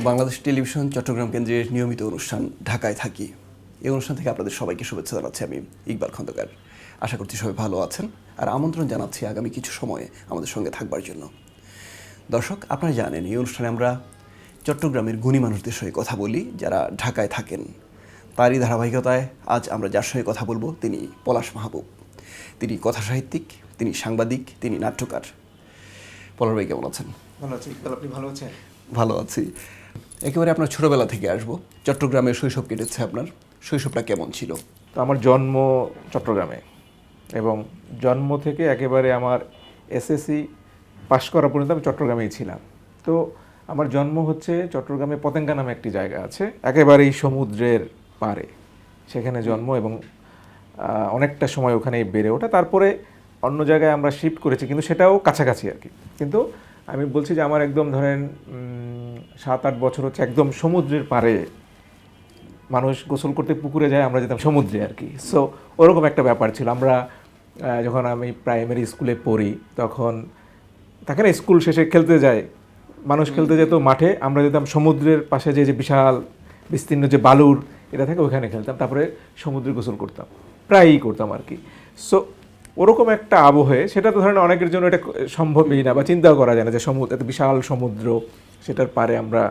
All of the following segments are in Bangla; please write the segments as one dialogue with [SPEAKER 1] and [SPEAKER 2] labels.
[SPEAKER 1] বাংলাদেশ টেলিভিশন চট্টগ্রাম কেন্দ্রের নিয়মিত অনুষ্ঠান ঢাকায় থাকি। এই অনুষ্ঠান থেকে আপনাদের সবাইকে শুভেচ্ছা জানাচ্ছি আমি ইকবাল খন্দকার। আশা করছি সবাই ভালো আছেন আর আমন্ত্রণ জানাচ্ছি আগামী কিছু সময়ে আমাদের সঙ্গে থাকবার জন্য। দর্শক, আপনারা জানেন এই অনুষ্ঠানে আমরা চট্টগ্রামের গুণী মানুষদের সঙ্গে কথা বলি যারা ঢাকায় থাকেন। তারই ধারাবাহিকতায় আজ আমরা যার সঙ্গে কথা বলবো তিনি পলাশ মাহবুব। তিনি কথাসাহিত্যিক, তিনি সাংবাদিক, তিনি নাট্যকার। পলাশ ভাই কেমন আছেন?
[SPEAKER 2] ভালো আছি ইকবাল, আপনি ভালো আছেন?
[SPEAKER 1] ভালো আছি। একেবারে আপনার ছোটোবেলা থেকে আসবো। চট্টগ্রামে শৈশব কেটেছে আপনার, শৈশবটা কেমন ছিল?
[SPEAKER 2] তো আমার জন্ম চট্টগ্রামে এবং জন্ম থেকে একেবারে আমার এসএসসি পাশ করা পর্যন্ত আমি চট্টগ্রামেই ছিলাম। তো আমার জন্ম হচ্ছে চট্টগ্রামে পতেঙ্গা নামে একটি জায়গা আছে, একেবারেই সমুদ্রের পাড়ে। সেখানে জন্ম এবং অনেকটা সময় ওখানেই বেড়ে ওঠা। তারপরে অন্য জায়গায় আমরা শিফট করেছি, কিন্তু সেটাও কাছাকাছি আর কি। কিন্তু আমি বলছি যে আমার একদম ধরেন 7-8 বছর হচ্ছে একদম সমুদ্রের পাড়ে। মানুষ গোসল করতে পুকুরে যায়, আমরা যেতাম সমুদ্রে আর কি। সো ওরকম একটা ব্যাপার ছিল। আমরা যখন আমি প্রাইমারি স্কুলে পড়ি তখন থাকে না, স্কুল শেষে খেলতে যায়, মানুষ খেলতে যেত মাঠে, আমরা যেতাম সমুদ্রের পাশে যে বিশাল বিস্তীর্ণ যে বালুর এটা থাকে ওইখানে খেলতাম, তারপরে সমুদ্রে গোসল করতাম, প্রায়ই করতাম আর কি। সো ওরকম একটা আবহে, সেটা তো ধরেন অনেকের জন্য এটা সম্ভবই না বা চিন্তাও করা যায় না যে সমুদ্র, এত বিশাল সমুদ্র, সেটার পারে আমরা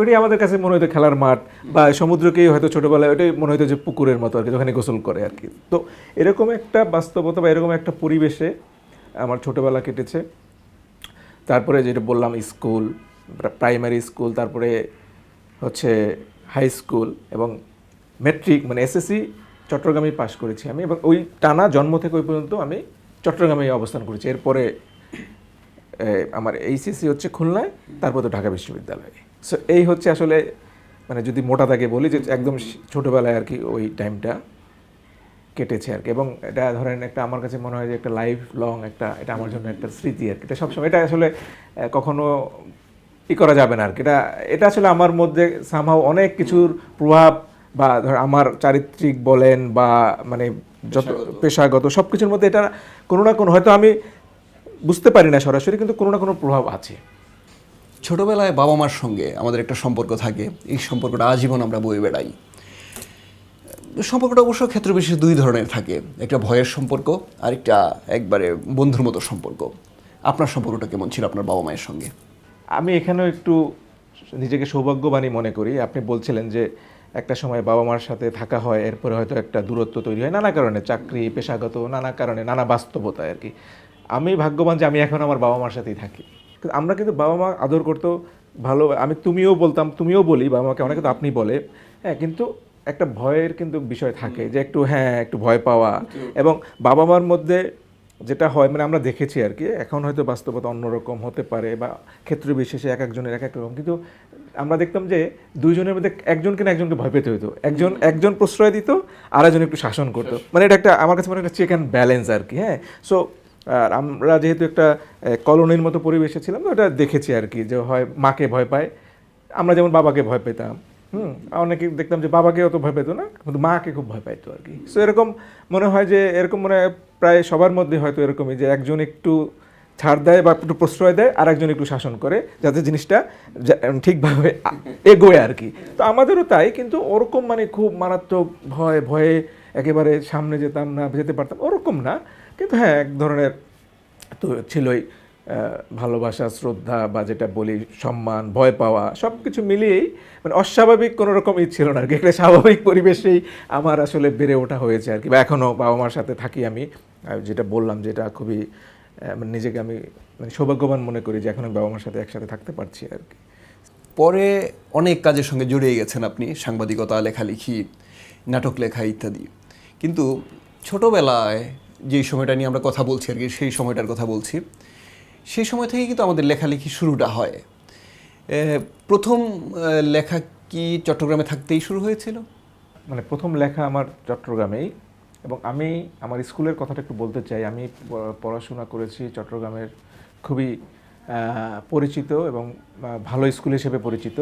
[SPEAKER 2] ওইটাই আমাদের কাছে মনে হতো খেলার মাঠ, বা সমুদ্রকেই হয়তো ছোটোবেলায় ওইটাই মনে হতো যে পুকুরের মতো আর কি, যেখানে গোসল করে আর কি। তো এরকম একটা বাস্তবতা বা এরকম একটা পরিবেশে আমার ছোটোবেলা কেটেছে। তারপরে যেটা বললাম, স্কুল, প্রাইমারি স্কুল, তারপরে হচ্ছে হাই স্কুল এবং মেট্রিক মানে এসএসসি চট্টগ্রামেই পাশ করেছি আমি, এবং ওই টানা জন্ম থেকে ওই পর্যন্ত আমি চট্টগ্রামেই অবস্থান করেছি। এরপরে আমার এইচএসসি হচ্ছে খুলনায়, তারপর তো ঢাকা বিশ্ববিদ্যালয়ে। সো এই হচ্ছে আসলে মানে যদি মোটা দাগে বলি যে একদম ছোটোবেলায় আর কি ওই টাইমটা কেটেছে আর কি। এবং এটা ধরেন একটা আমার কাছে মনে হয় যে একটা লাইফ লং একটা, এটা আমার জন্য একটা স্মৃতি আর কি। এটা সবসময়, এটা আসলে কখনো করা যাবে না আর কি। এটা আসলে আমার মধ্যে সামহাও অনেক কিছুর প্রভাব, বা ধর আমার চারিত্রিক বলেন বা মানে যত পেশাগত সব কিছুর মধ্যে এটা কোনো না কোনো, হয়তো আমি বুঝতে পারি না সরাসরি, কিন্তু কোনো না কোনো প্রভাব আছে।
[SPEAKER 1] ছোটোবেলায় বাবা মার সঙ্গে আমাদের একটা সম্পর্ক থাকে, এই সম্পর্কটা আজীবন আমরা বয়ে বেড়াই। সম্পর্কটা অবশ্য ক্ষেত্র বিশেষে দুই ধরনের থাকে, একটা ভয়ের সম্পর্ক আর একটা একবারে বন্ধুর মতো সম্পর্ক। আপনার সম্পর্কটা কেমন ছিল আপনার বাবা মায়ের সঙ্গে?
[SPEAKER 2] আমি এখানেও একটু নিজেকে সৌভাগ্যবানই মনে করি। আপনি বলছিলেন যে একটা সময় বাবা মার সাথে থাকা হয়, এরপরে হয়তো একটা দূরত্ব তৈরি হয় নানা কারণে, চাকরি, পেশাগত নানা কারণে, নানা বাস্তবতায় আর কি। আমি ভাগ্যবান যে আমি এখন আমার বাবা মার সাথেই থাকি। কিন্তু আমরা কিন্তু বাবা মা আদর করতো ভালো, আমি তুমিও বলতাম, তুমিও বলি, বাবা মাকে অনেকে তো আপনি বলে, হ্যাঁ। কিন্তু একটা ভয়ের কিন্তু বিষয় থাকে যে একটু, হ্যাঁ, একটু ভয় পাওয়া। এবং বাবা মার মধ্যে যেটা হয় মানে আমরা দেখেছি আর কি, এখন হয়তো বাস্তবতা অন্যরকম হতে পারে বা ক্ষেত্র বিশেষে এক একজনের এক এক রকম, কিন্তু আমরা দেখতাম যে দুইজনের মধ্যে একজনকে না একজনকে ভয় পেতে হতো। একজন প্রশ্রয় দিত, আর একজন একটু শাসন করতো। মানে এটা একটা আমার কাছে মনে একটা চেক অ্যান্ড ব্যালেন্স আর কি, হ্যাঁ। সো আর আমরা যেহেতু একটা কলোনির মতো পরিবেশে ছিলাম, তো ওটা দেখেছি আর কি, যে হয় মাকে ভয় পায়, আমরা যেমন বাবাকে ভয় পেতাম। অনেকে দেখতাম যে বাবাকে অত ভয় পেতো না, কিন্তু মাকে খুব ভয় পাইতো আর কি। সো এরকম মনে হয় যে এরকম মনে হয় প্রায় সবার মধ্যে হয়তো এরকমই, যে একজন একটু ছাড় দেয় বা একটু প্রশ্রয় দেয়, আর একজন একটু শাসন করে, যাতে জিনিসটা ঠিকভাবে এগোয় আর কি। তো আমাদেরও তাই, কিন্তু ওরকম মানে খুব মারাত্মক ভয়ে একেবারে সামনে যেতে পারতাম ওরকম না। কিন্তু হ্যাঁ, এক ধরনের তো ছিলই ভালোবাসা, শ্রদ্ধা, বা যেটা বলি সম্মান, ভয় পাওয়া, সব কিছু মিলিয়েই মানে অস্বাভাবিক কোনো রকম ছিল না আর কি। একটা স্বাভাবিক পরিবেশেই আমার আসলে বেড়ে ওঠা হয়েছে আর কি, বা এখনও বাবা মার সাথে থাকি আমি। যেটা বললাম, যেটা খুবই মানে নিজেকে আমি মানে সৌভাগ্যবান মনে করি যে এখন আমি বাবা মার সাথে একসাথে থাকতে পারছি আর কি।
[SPEAKER 1] পরে অনেক কাজের সঙ্গে জড়িয়ে গেছেন আপনি, সাংবাদিকতা, লেখালেখি, নাটক লেখা ইত্যাদি। কিন্তু ছোটোবেলায় যেই সময়টা নিয়ে আমরা কথা বলছি আর কি, সেই সময়টার কথা বলছি, সেই সময় থেকে কিন্তু আমাদের লেখালেখি শুরুটা হয়। প্রথম লেখা কি চট্টগ্রামে থাকতেই শুরু হয়েছিল?
[SPEAKER 2] মানে প্রথম লেখা আমার চট্টগ্রামেই, এবং আমি আমার স্কুলের কথাটা একটু বলতে চাই। আমি পড়াশোনা করেছি চট্টগ্রামের খুবই পরিচিত এবং ভালো স্কুল হিসেবে পরিচিত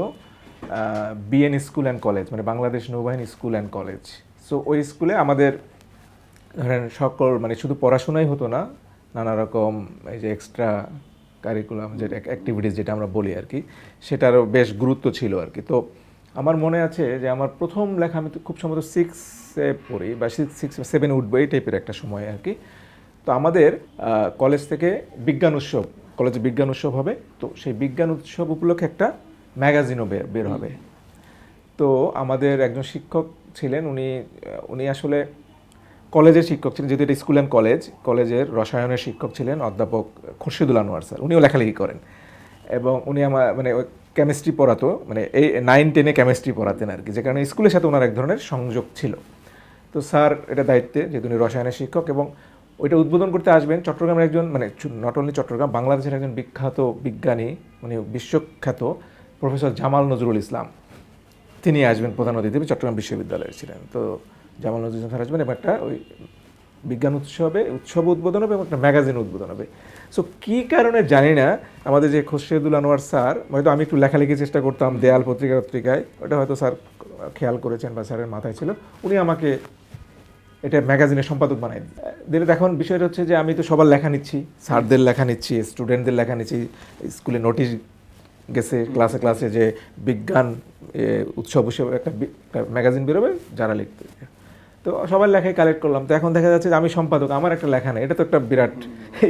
[SPEAKER 2] বিএন স্কুল অ্যান্ড কলেজ, মানে বাংলাদেশ নৌবাহিনী স্কুল অ্যান্ড কলেজ। সো ওই স্কুলে আমাদের ধরেন সকল মানে শুধু পড়াশোনাই হতো না, নানা রকম এই যে এক্সট্রা কারিকুলাম যেটা অ্যাক্টিভিটিস যেটা আমরা বলি আর কি, সেটারও বেশ গুরুত্ব ছিল আর কি। তো আমার মনে আছে যে আমার প্রথম লেখা আমি তো খুব সম্ভবত 6-এ পড়ি বা 6-7 উঠবো এই টাইপের একটা সময় আর কি। তো আমাদের কলেজ থেকে বিজ্ঞান উৎসব, কলেজে বিজ্ঞান উৎসব হবে, তো সেই বিজ্ঞান উৎসব উপলক্ষে একটা ম্যাগাজিনও বের হবে। তো আমাদের একজন শিক্ষক ছিলেন, উনি আসলে কলেজের শিক্ষক ছিলেন, যেহেতু এটা স্কুল অ্যান্ড কলেজের রসায়নের শিক্ষক ছিলেন অধ্যাপক খুরশিদুল আনোয়ার স্যার। উনিও লেখালেখি করেন এবং উনি আমার মানে কেমিস্ট্রি পড়াতো, মানে এই 9-10-এ কেমিস্ট্রি পড়াতেন আর কি, যে কারণে স্কুলের সাথে ওনার এক ধরনের সংযোগ ছিল। তো স্যার এটা দায়িত্বে, যেহেতু উনি রসায়নের শিক্ষক, এবং ওইটা উদ্বোধন করতে আসবেন চট্টগ্রামের একজন, মানে নট অনলি চট্টগ্রাম, বাংলাদেশের একজন বিখ্যাত বিজ্ঞানী, মানে বিশ্বখ্যাত প্রফেসর জামাল নজরুল ইসলাম, তিনি আসবেন প্রধান অতিথি, চট্টগ্রাম বিশ্ববিদ্যালয়ের ছিলেন। তো জামাল নজরুল ইসলাম স্যার আসবেন এবং একটা ওই বিজ্ঞান উৎসব উদ্বোধন হবে এবং একটা ম্যাগাজিন উদ্বোধন হবে। সো কী কারণে জানি না, আমাদের যে খুরশিদুল আনোয়ার স্যার, হয়তো আমি একটু লেখালেখির চেষ্টা করতাম দেয়াল পত্রিকায়, ওটা হয়তো স্যার খেয়াল করেছেন বা স্যারের মাথায় ছিল, উনি আমাকে এটা ম্যাগাজিনের সম্পাদক বানাই দিলে। এখন বিষয়টা হচ্ছে যে আমি তো সবার লেখা নিচ্ছি, স্যারদের লেখা নিচ্ছি, স্টুডেন্টদের লেখা নিচ্ছি, স্কুলে নোটিশ গেছে ক্লাসে যে বিজ্ঞান উৎসব একটা ম্যাগাজিন বেরোবে, যারা লিখতে, তো সবার লেখাই কালেক্ট করলাম। তো এখন দেখা যাচ্ছে যে আমি সম্পাদক, আমার একটা লেখা নেই, এটা তো একটা বিরাট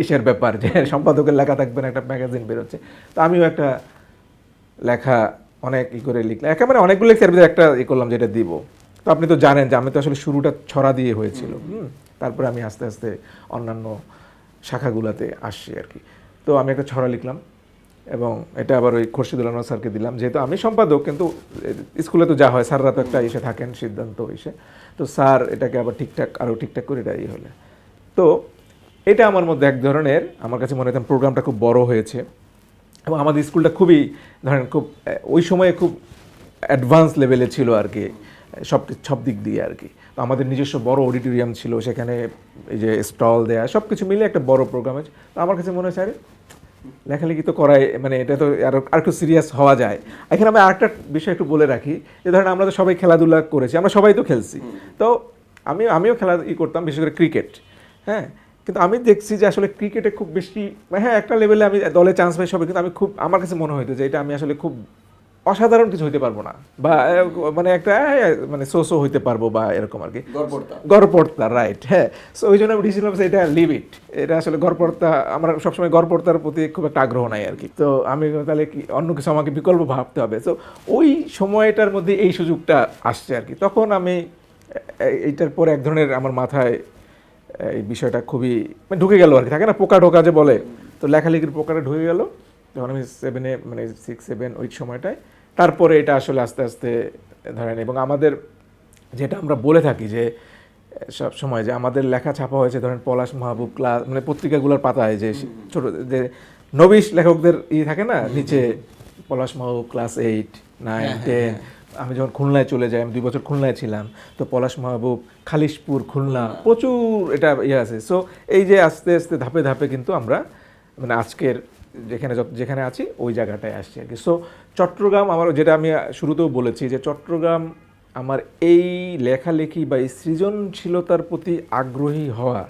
[SPEAKER 2] ইসের ব্যাপার যে সম্পাদকের লেখা থাকবে না, একটা ম্যাগাজিন বেরোচ্ছে। তো আমিও একটা লেখা অনেক করে লিখলাম, একেবারে অনেকগুলো লিখতে একটা করলাম যেটা দিব। তো আপনি তো জানেন যে আমি তো আসলে শুরুটা ছড়া দিয়ে হয়েছিল, তারপরে আমি আস্তে আস্তে অন্যান্য শাখাগুলোতে আসছি আর কি। তো আমি একটা ছড়া লিখলাম এবং এটা আবার ওই খুরশিদুল আনোয়ার স্যারকে দিলাম, যেহেতু আমি সম্পাদক, কিন্তু স্কুলে তো যা হয় স্যাররা তো একটা এসে থাকেন সিদ্ধান্ত এসে, তো স্যার এটাকে আবার ঠিকঠাক করে এটাই হলে। তো এটা আমার মধ্যে এক ধরনের, আমার কাছে মনে হয় প্রোগ্রামটা খুব বড় হয়েছে এবং আমাদের স্কুলটা খুবই ধরেন খুব ওই সময়ে খুব অ্যাডভান্স লেভেলে ছিল আর কি, সব দিক দিয়ে আর কি। তো আমাদের নিজস্ব বড় অডিটোরিয়াম ছিল, সেখানে এই যে স্টল দেয়া সব কিছু মিলে একটা বড় প্রোগ্রাম আছে। তো আমার কাছে মনে হয় স্যার লেখালেখি তো করাই, মানে এটা তো আর একটু সিরিয়াস হওয়া যায়। এখানে আমি আরেকটা বিষয় একটু বলে রাখি, যে ধরেন আমরা তো সবাই খেলাধুলা করেছি, আমরা সবাই তো খেলছি, তো আমিও খেলা করতাম, বিশেষ করে ক্রিকেট, হ্যাঁ। কিন্তু আমি দেখছি যে আসলে ক্রিকেটে খুব বেশি, হ্যাঁ একটা লেভেলে আমি দলে চান্স পাই সবাই, কিন্তু আমার কাছে মনে হইতো যে এটা আমি আসলে খুব অসাধারণ কিছু হইতে পারবো না, বা মানে একটা মানে সো হইতে পারবো বা এরকম আর কি, গড়পড়তা, রাইট, হ্যাঁ। সো ওই জন্য আমি ডিসিশন এটা লিভ ইট, এটা আসলে গড়পড়তা, আমার সবসময় গড়পড়তার প্রতি খুব একটা আগ্রহ নাই আর কি। তো আমি তাহলে কি অন্য কিছু আমাকে বিকল্প ভাবতে হবে। তো ওই সময়টার মধ্যে এই সুযোগটা আসছে আর কি। তখন আমি এইটার পরে এক ধরনের আমার মাথায় এই বিষয়টা খুবই মানে ঢুকে গেল আর কি, থাকে না পোকা ঢোকা যে বলে, তো লেখালেখির পোকাটা ঢুকে গেল যখন আমি 7-এ মানে 6-7 ওই সময়টায়। তারপরে এটা আসলে আস্তে আস্তে ধরেন, এবং আমাদের যেটা আমরা বলে থাকি যে সব সময় যে আমাদের লেখা ছাপা হয়েছে ধরেন পলাশ মাহবুব ক্লাস, মানে পত্রিকাগুলোর পাতায় যে ছোট যে নবিশ লেখকদের থাকে না, নিচে পলাশ মাহবুব ক্লাস 8, 9, 10। আমি যখন খুলনায় চলে যাই, আমি 2 বছর খুলনায় ছিলাম, তো পলাশ মাহবুব, খালিশপুর, খুলনা, প্রচুর এটা আছে। সো এই যে আস্তে আস্তে ধাপে ধাপে কিন্তু আমরা মানে আজকের যেখানে আছি ওই জায়গাটায় আসছি আর কি। সো চট্টগ্রাম আমার, যেটা আমি শুরুতেও বলেছি যে চট্টগ্রাম আমার এই লেখালেখি বা এই সৃজনশীলতার প্রতি আগ্রহী হওয়া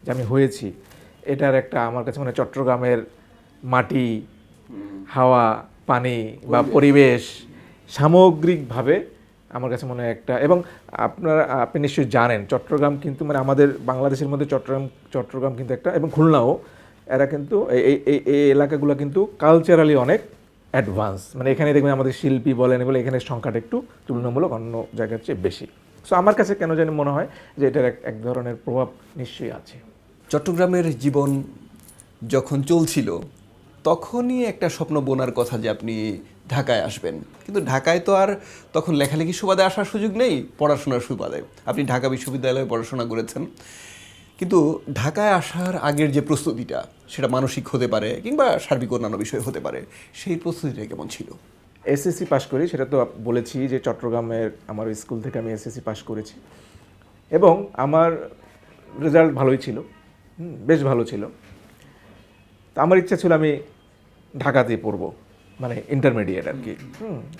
[SPEAKER 2] যে আমি হয়েছি, এটার একটা আমার কাছে মানে চট্টগ্রামের মাটি, হাওয়া, পানি বা পরিবেশ সামগ্রিকভাবে আমার কাছে মনে হয় একটা, এবং আপনি নিশ্চয়ই জানেন চট্টগ্রাম কিন্তু মানে আমাদের বাংলাদেশের মধ্যে চট্টগ্রাম কিন্তু একটা, এবং খুলনাও, এরা কিন্তু এই এলাকাগুলো কিন্তু কালচারালি অনেক অ্যাডভান্স, মানে এখানে দেখবেন আমাদের শিল্পী বলেন বলে এখানে সংখ্যাটা একটু তুলনামূলক অন্য জায়গার চেয়ে বেশি। সো আমার কাছে কেন জানি মনে হয় যে এটার এক ধরনের প্রভাব নিশ্চয়ই আছে।
[SPEAKER 1] চট্টগ্রামের জীবন যখন চলছিল তখনই একটা স্বপ্ন বোনার কথা যে আপনি ঢাকায় আসবেন, কিন্তু ঢাকায় তো আর তখন লেখালেখির সুবাদে আসার সুযোগ নেই, পড়াশোনার সুবাদে। আপনি ঢাকা বিশ্ববিদ্যালয়ে পড়াশোনা করেছেন, কিন্তু ঢাকায় আসার আগের যে প্রস্তুতিটা, সেটা মানসিক হতে পারে কিংবা সার্বিক অন্যান্য বিষয় হতে পারে, সেই প্রস্তুতিটা কেমন ছিল?
[SPEAKER 2] এসএসসি পাশ করি, সেটা তো বলেছি যে চট্টগ্রামের আমার স্কুল থেকে আমি এসএসসি পাশ করেছি এবং আমার রেজাল্ট ভালোই ছিল, বেশ ভালো ছিল। তো আমার ইচ্ছা ছিল আমি ঢাকাতেই পড়বো, মানে ইন্টারমিডিয়েট আর কি।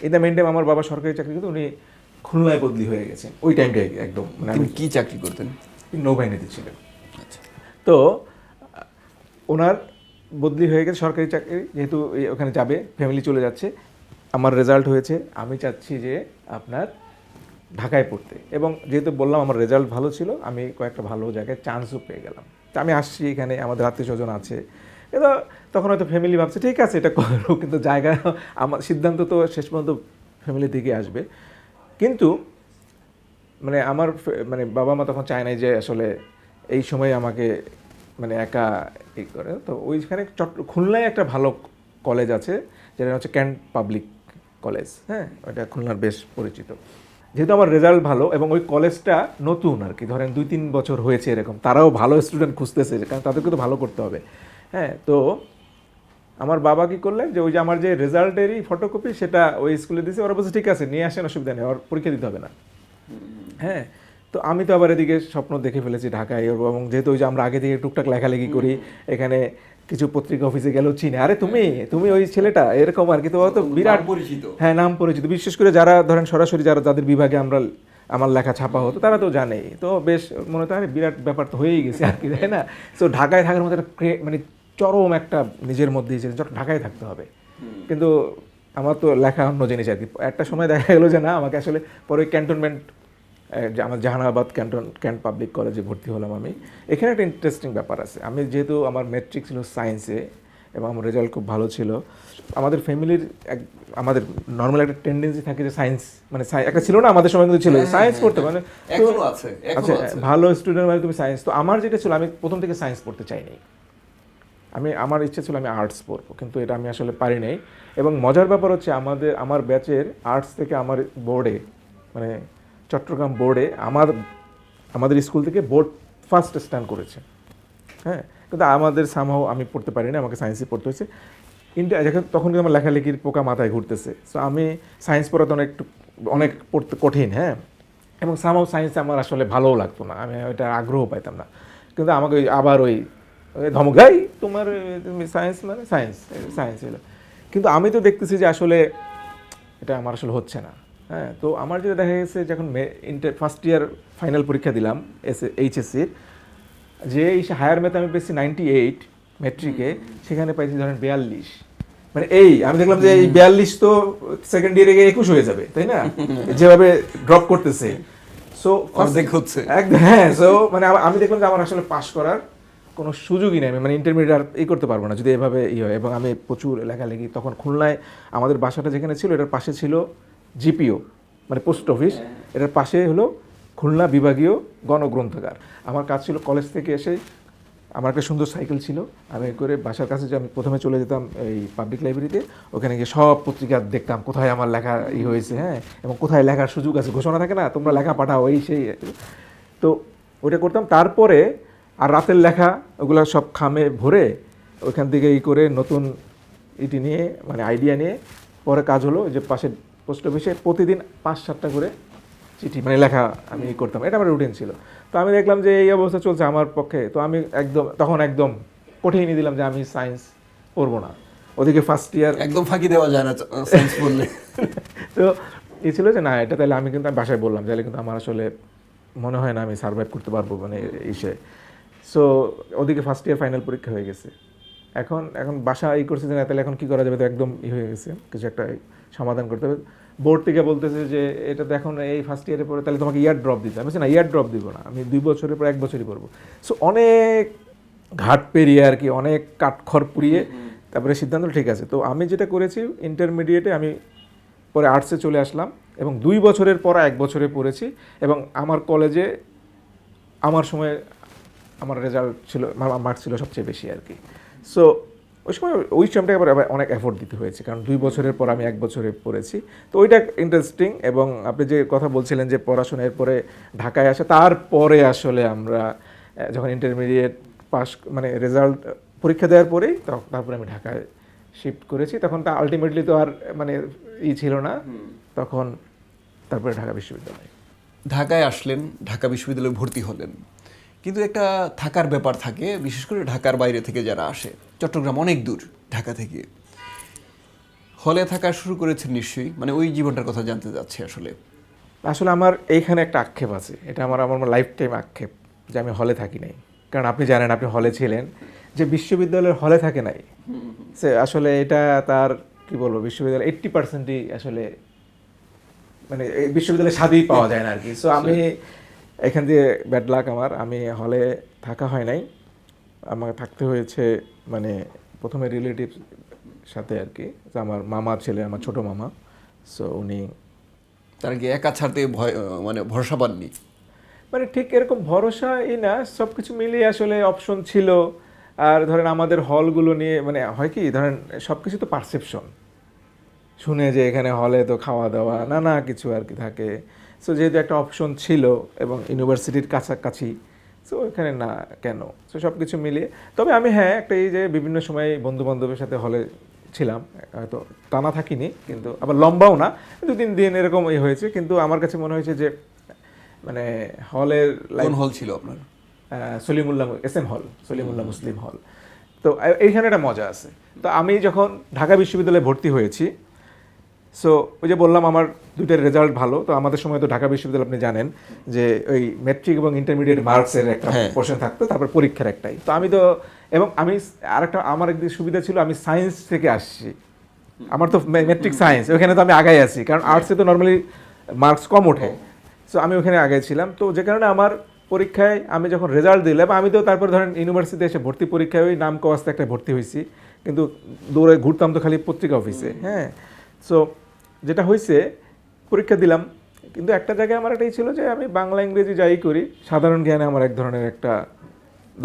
[SPEAKER 2] ইন দ্য মেন টাইম আমার বাবা সরকারি চাকরি করতো, উনি খুলনায় বদলি হয়ে গেছেন ওই টাইমটাই একদম, মানে
[SPEAKER 1] তিনি কী চাকরি করতেন?
[SPEAKER 2] নৌবাহিনীতে ছিলেন।
[SPEAKER 1] আচ্ছা।
[SPEAKER 2] তো ওনার বদলি হয়ে গেছে, সরকারি চাকরি যেহেতু ওখানে যাবে, ফ্যামিলি চলে যাচ্ছে, আমার রেজাল্ট হয়েছে, আমি চাচ্ছি যে আপনার ঢাকায় পড়তে। এবং যেহেতু বললাম আমার রেজাল্ট ভালো ছিল, আমি কয়েকটা ভালো জায়গায় চান্সও পেয়ে গেলাম। তা আমি আসছি, এখানে আমাদের আত্মীয় স্বজন আছে, এটা তখন হয়তো ফ্যামিলি ভাবছে ঠিক আছে এটা করো, কিন্তু জায়গা আমার সিদ্ধান্ত তো শেষ পর্যন্ত ফ্যামিলি থেকে আসবে। কিন্তু মানে আমার মানে বাবা মা তখন চায় নাই যে আসলে এই সময় আমাকে মানে একা এই করে। তো ওইখানে খুলনায় একটা ভালো কলেজ আছে, যেটা হচ্ছে ক্যান্ট পাবলিক কলেজ, হ্যাঁ, ওটা খুলনার বেশ পরিচিত। যেহেতু আমার রেজাল্ট ভালো এবং ওই কলেজটা নতুন আর কি, ধরেন 2-3 বছর হয়েছে এরকম, তারাও ভালো স্টুডেন্ট খুঁজতেছে, কারণ তাদেরকে তো ভালো করতে হবে, হ্যাঁ। তো আমার বাবা কি করলেন যে ওই যে আমার যে রেজাল্টেরই ফটোকপি সেটা ওই স্কুলে দিয়েছে, ওরা বলছে ঠিক আছে নিয়ে আসেন, অসুবিধা নেই, ওর পরীক্ষা দিতে হবে না, হ্যাঁ। তো আমি তো আবার এদিকে স্বপ্ন দেখে ফেলেছি ঢাকায়, এবং যেহেতু ওই যে আমরা আগে থেকে টুকটাক লেখালেখি করি, এখানে কিছু পত্রিকা অফিসে গেলেও চিনে, আরে তুমি ওই ছেলেটা এরকম আর কি, তো তো বিরাট
[SPEAKER 1] পরিচিত,
[SPEAKER 2] হ্যাঁ নাম পরিচিত, বিশেষ করে যারা ধরেন সরাসরি যাদের বিভাগে আমার লেখা ছাপা হতো তারা তো জানেই, তো বেশ মনে হতো আরে বিরাট ব্যাপার তো হয়েই গেছে আর কি, তাই না। তো ঢাকায় থাকার মধ্যে একটা মানে চরম একটা নিজের মধ্যেই ছিল ঢাকায় থাকতে হবে, কিন্তু আমার তো লেখা অন্য জিনিস আর কি। একটা সময় দেখা গেলো যে না, আমাকে আসলে পরে ক্যান্টনমেন্ট আমার জাহানাবাদ ক্যান্ট পাবলিক কলেজে ভর্তি হলাম আমি। এখানে একটা ইন্টারেস্টিং ব্যাপার আছে, আমি যেহেতু আমার ম্যাট্রিক ছিল সায়েন্সে এবং আমার রেজাল্ট খুব ভালো ছিল, আমাদের ফ্যামিলির আমাদের নর্মাল একটা টেন্ডেন্সি থাকে যে সায়েন্স মানে একটা ছিল না আমাদের সময়, কিন্তু ছিল সায়েন্স পড়তে, মানে আচ্ছা ভালো স্টুডেন্ট মানে তুমি সায়েন্স। তো আমার যেটা ছিল, আমি প্রথম থেকে সায়েন্স পড়তে চাইনি, আমার ইচ্ছে ছিল আমি আর্টস পড়বো, কিন্তু এটা আমি আসলে পারি নাই। এবং মজার ব্যাপার হচ্ছে আমার ব্যাচের আর্টস থেকে আমার বোর্ডে মানে চট্টগ্রাম বোর্ডে আমাদের স্কুল থেকে বোর্ড ফার্স্ট স্ট্যান্ড করেছে, হ্যাঁ। কিন্তু আমাদের সামহাও আমি পড়তে পারিনি, আমাকে সায়েন্সই পড়তে হয়েছে। তখন কিন্তু আমার লেখালেখির পোকা মাথায় ঘুরতেছে, সো আমি সায়েন্স পড়াতে অনেক পড়তে কঠিন, হ্যাঁ। এবং সামহাও সায়েন্স আমার আসলে ভালোও লাগতো না, আমি ওইটা আগ্রহ পাইতাম না। কিন্তু আমাকে আবার ওই ধমকাই, তুমি সায়েন্স মানে সায়েন্স হলো। কিন্তু আমি তো দেখতেছি যে আসলে এটা আমার আসলে হচ্ছে না, হ্যাঁ। তো আমার যেটা দেখা গেছে, যখন ফার্স্ট ইয়ার ফাইনাল পরীক্ষা দিলাম এইচএসসির, যে হায়ার ম্যাথ আমি পেয়েছি 98 ম্যাট্রিকে, সেখানে পাইছি ধরেন 42। মানে আমি দেখলাম যে এই 42 তো সেকেন্ড ইয়ারে গিয়ে 21 হয়ে যাবে, তাই না, যেভাবে ড্রপ করতেছে। সো
[SPEAKER 1] অর্ধেক হচ্ছে
[SPEAKER 2] একদম, হ্যাঁ। সো মানে আমি দেখলাম যে আমার আসলে পাস করার কোনো সুযোগই নেই, মানে ইন্টারমিডিয়েট আর করতে পারবো না যদি এভাবে হয়। এবং আমি প্রচুর লেখালেখি, তখন খুলনায় আমাদের বাসাটা যেখানে ছিল এটার পাশে ছিল জিপিও মানে পোস্ট অফিস, এটার পাশে হলো খুলনা বিভাগীয় গণগ্রন্থাগার। আমার কাজ ছিল কলেজ থেকে এসে, আমার একটা সুন্দর সাইকেল ছিল, আমি করে বাসার কাছে যে আমি প্রথমে চলে যেতাম এই পাবলিক লাইব্রেরিতে, ওখানে গিয়ে সব পত্রিকা দেখতাম কোথায় আমার লেখা হয়েছে, হ্যাঁ, এবং কোথায় লেখার সুযোগ আছে, ঘোষণা থাকে না তোমরা লেখা পাঠাও এই সেই, তো ওইটা করতাম। তারপরে আর রাতের লেখা ওগুলো সব খামে ভরে ওইখান থেকে করে নতুন নিয়ে মানে আইডিয়া নিয়ে পরে কাজ হলো যে পাশে পোস্ট অফিসে প্রতিদিন 5-7টা করে চিঠি মানে লেখা আমি করতাম, এটা আমার রুটিন ছিল। তো আমি দেখলাম যে এই অবস্থা চলছে আমার পক্ষে, তো আমি তখন একদম কঠিনই দিলাম যে আমি সায়েন্স পড়বো না। ওদিকে ফার্স্ট ইয়ার
[SPEAKER 1] একদম ফাঁকি দেওয়া যায় না সায়েন্স পড়লে।
[SPEAKER 2] তো এই ছিল যে না, এটা তাহলে আমি বাসায় বললাম তাহলে কিন্তু আমার আসলে মনে হয় না আমি সার্ভাইভ করতে পারবো মানে ইসে। সো ওদিকে ফার্স্ট ইয়ার ফাইনাল পরীক্ষা হয়ে গেছে, এখন বাসা করছে যে না তাহলে এখন কী করা যাবে, তো একদম হয়ে গেছে, কিছু একটা সমাধান করতে হবে। বোর্ড থেকে বলতেছে যে এটা তো এখন এই ফার্স্ট ইয়ারে পরে তাহলে তোমাকে ইয়ার ড্রপ দিতে হবে, না ইয়ার ড্রপ দিব না, আমি 2 বছরের পর 1 বছরই পড়বো। সো অনেক ঘাট পেরিয়ে আর কি, অনেক কাঠখড় পুড়িয়ে তারপরে সিদ্ধান্ত ঠিক আছে। তো আমি যেটা করেছি, ইন্টারমিডিয়েটে আমি পরে আর্টসে চলে আসলাম এবং 2 বছরের পর 1 বছরে পড়েছি। এবং আমার কলেজে আমার সময় আমার রেজাল্ট ছিল, আমার মার্কস ছিল সবচেয়ে বেশি আর কি। সো ওই সময়টাকে আবার অনেক এফোর্ট দিতে হয়েছে, কারণ 2 বছরের পর আমি 1 বছরে পড়েছি। তো ওইটা ইন্টারেস্টিং। এবং আপনি যে কথা বলছিলেন যে পড়াশোনার পরে ঢাকায় আসে, তারপরে আসলে আমরা যখন ইন্টারমিডিয়েট পাস মানে রেজাল্ট পরীক্ষা দেওয়ার পরেই তারপরে আমি ঢাকায় শিফট করেছি। তখন তা আলটিমেটলি তো আর মানে ছিল না, তখন তারপরে ঢাকা বিশ্ববিদ্যালয়।
[SPEAKER 1] ঢাকায় আসলেন, ঢাকা বিশ্ববিদ্যালয়ে ভর্তি হলেন, কিন্তু একটা থাকার ব্যাপার থাকে, বিশেষ করে ঢাকার বাইরে থেকে যারা আসে। চট্টগ্রাম অনেক দূর ঢাকা থেকে, হলে থাকা শুরু করেছেন নিশ্চয়ই, মানে ওই জীবনটার কথা জানতে যাচ্ছে আসলে।
[SPEAKER 2] আমার এইখানে একটা আক্ষেপ আছে, এটা আমার লাইফ টাইম আক্ষেপ যে আমি হলে থাকি নাই। কারণ আপনি জানেন, আপনি হলে ছিলেন যে বিশ্ববিদ্যালয়ের হলে থাকে নাই, সে আসলে এটা তার কি বলবো, বিশ্ববিদ্যালয় 80%ই আসলে মানে এই বিশ্ববিদ্যালয়ের স্বাদই পাওয়া যায় না আর কি। সো আমি এখান দিয়ে ব্যাড লাক আমার, আমি হলে থাকা হয় নাই, আমাকে থাকতে হয়েছে মানে প্রথমে রিলেটিভ সাথে আর কি। তো আমার মামা ছেলে, আমার ছোট মামা, সো উনি
[SPEAKER 1] তারা কি একা ছাড়তে ভয় মানে ভরসা পাননি?
[SPEAKER 2] মানে ঠিক এরকম ভরসাই না, সব কিছু মিলিয়ে আসলে অপশন ছিল। আর ধরেন আমাদের হলগুলো নিয়ে মানে হয় কি, ধরেন সব কিছু তো পারসেপশন, শুনে যে এখানে হলে তো খাওয়া দাওয়া নানা কিছু আর কি থাকে। সো যেহেতু একটা অপশন ছিল এবং ইউনিভার্সিটির কাছাকাছি, সো এখানে না কেন, সো সব কিছু মিলিয়ে। তবে আমি হ্যাঁ একটা এই যে বিভিন্ন সময় বন্ধু বান্ধবের সাথে হলে ছিলাম, হয়তো টানা থাকিনি কিন্তু আবার লম্বাও না, 2-3 দিন এরকম হয়েছে। কিন্তু আমার কাছে মনে হয়েছে যে মানে হলের
[SPEAKER 1] কোন হল ছিল আপনার?
[SPEAKER 2] সলিমুল্লাহ SM হল, সলিমুল্লাহ মুসলিম হল। তো এইখানে একটা মজা আছে। তো আমি যখন ঢাকা বিশ্ববিদ্যালয়ে ভর্তি হয়েছি, সো ওই যে বললাম আমার দুইটার রেজাল্ট ভালো। তো আমাদের সময় তো ঢাকা বিশ্ববিদ্যালয় আপনি জানেন যে ওই মেট্রিক এবং ইন্টারমিডিয়েট মার্কসের একটা পোর্শন থাকতো, তারপর পরীক্ষার একটাই। তো আমি তো এবং আমি আরেকটা আমার একদিন সুবিধা ছিল, আমি সায়েন্স থেকে আসছি, আমার তো মেট্রিক সায়েন্স, ওখানে তো আমি আগাই আছি, কারণ আর্টসে তো নর্মালি মার্কস কম ওঠে। সো আমি ওখানে আগে ছিলাম। তো যে কারণে আমার পরীক্ষায় আমি যখন রেজাল্ট দিলাম, আমি তো তারপর ধরেন ইউনিভার্সিটিতে এসে ভর্তি পরীক্ষায় ওই নাম কওয়াস্তে একটা ভর্তি হয়েছি, কিন্তু দৌড়ে ঘুরতাম তো খালি পত্রিকা অফিসে। হ্যাঁ, সো যেটা হয়েছে পরীক্ষা দিলাম, কিন্তু একটা জায়গায় আমার এটাই ছিল যে আমি বাংলা ইংরেজি যাই করি, সাধারণ জ্ঞানে আমার এক ধরনের একটা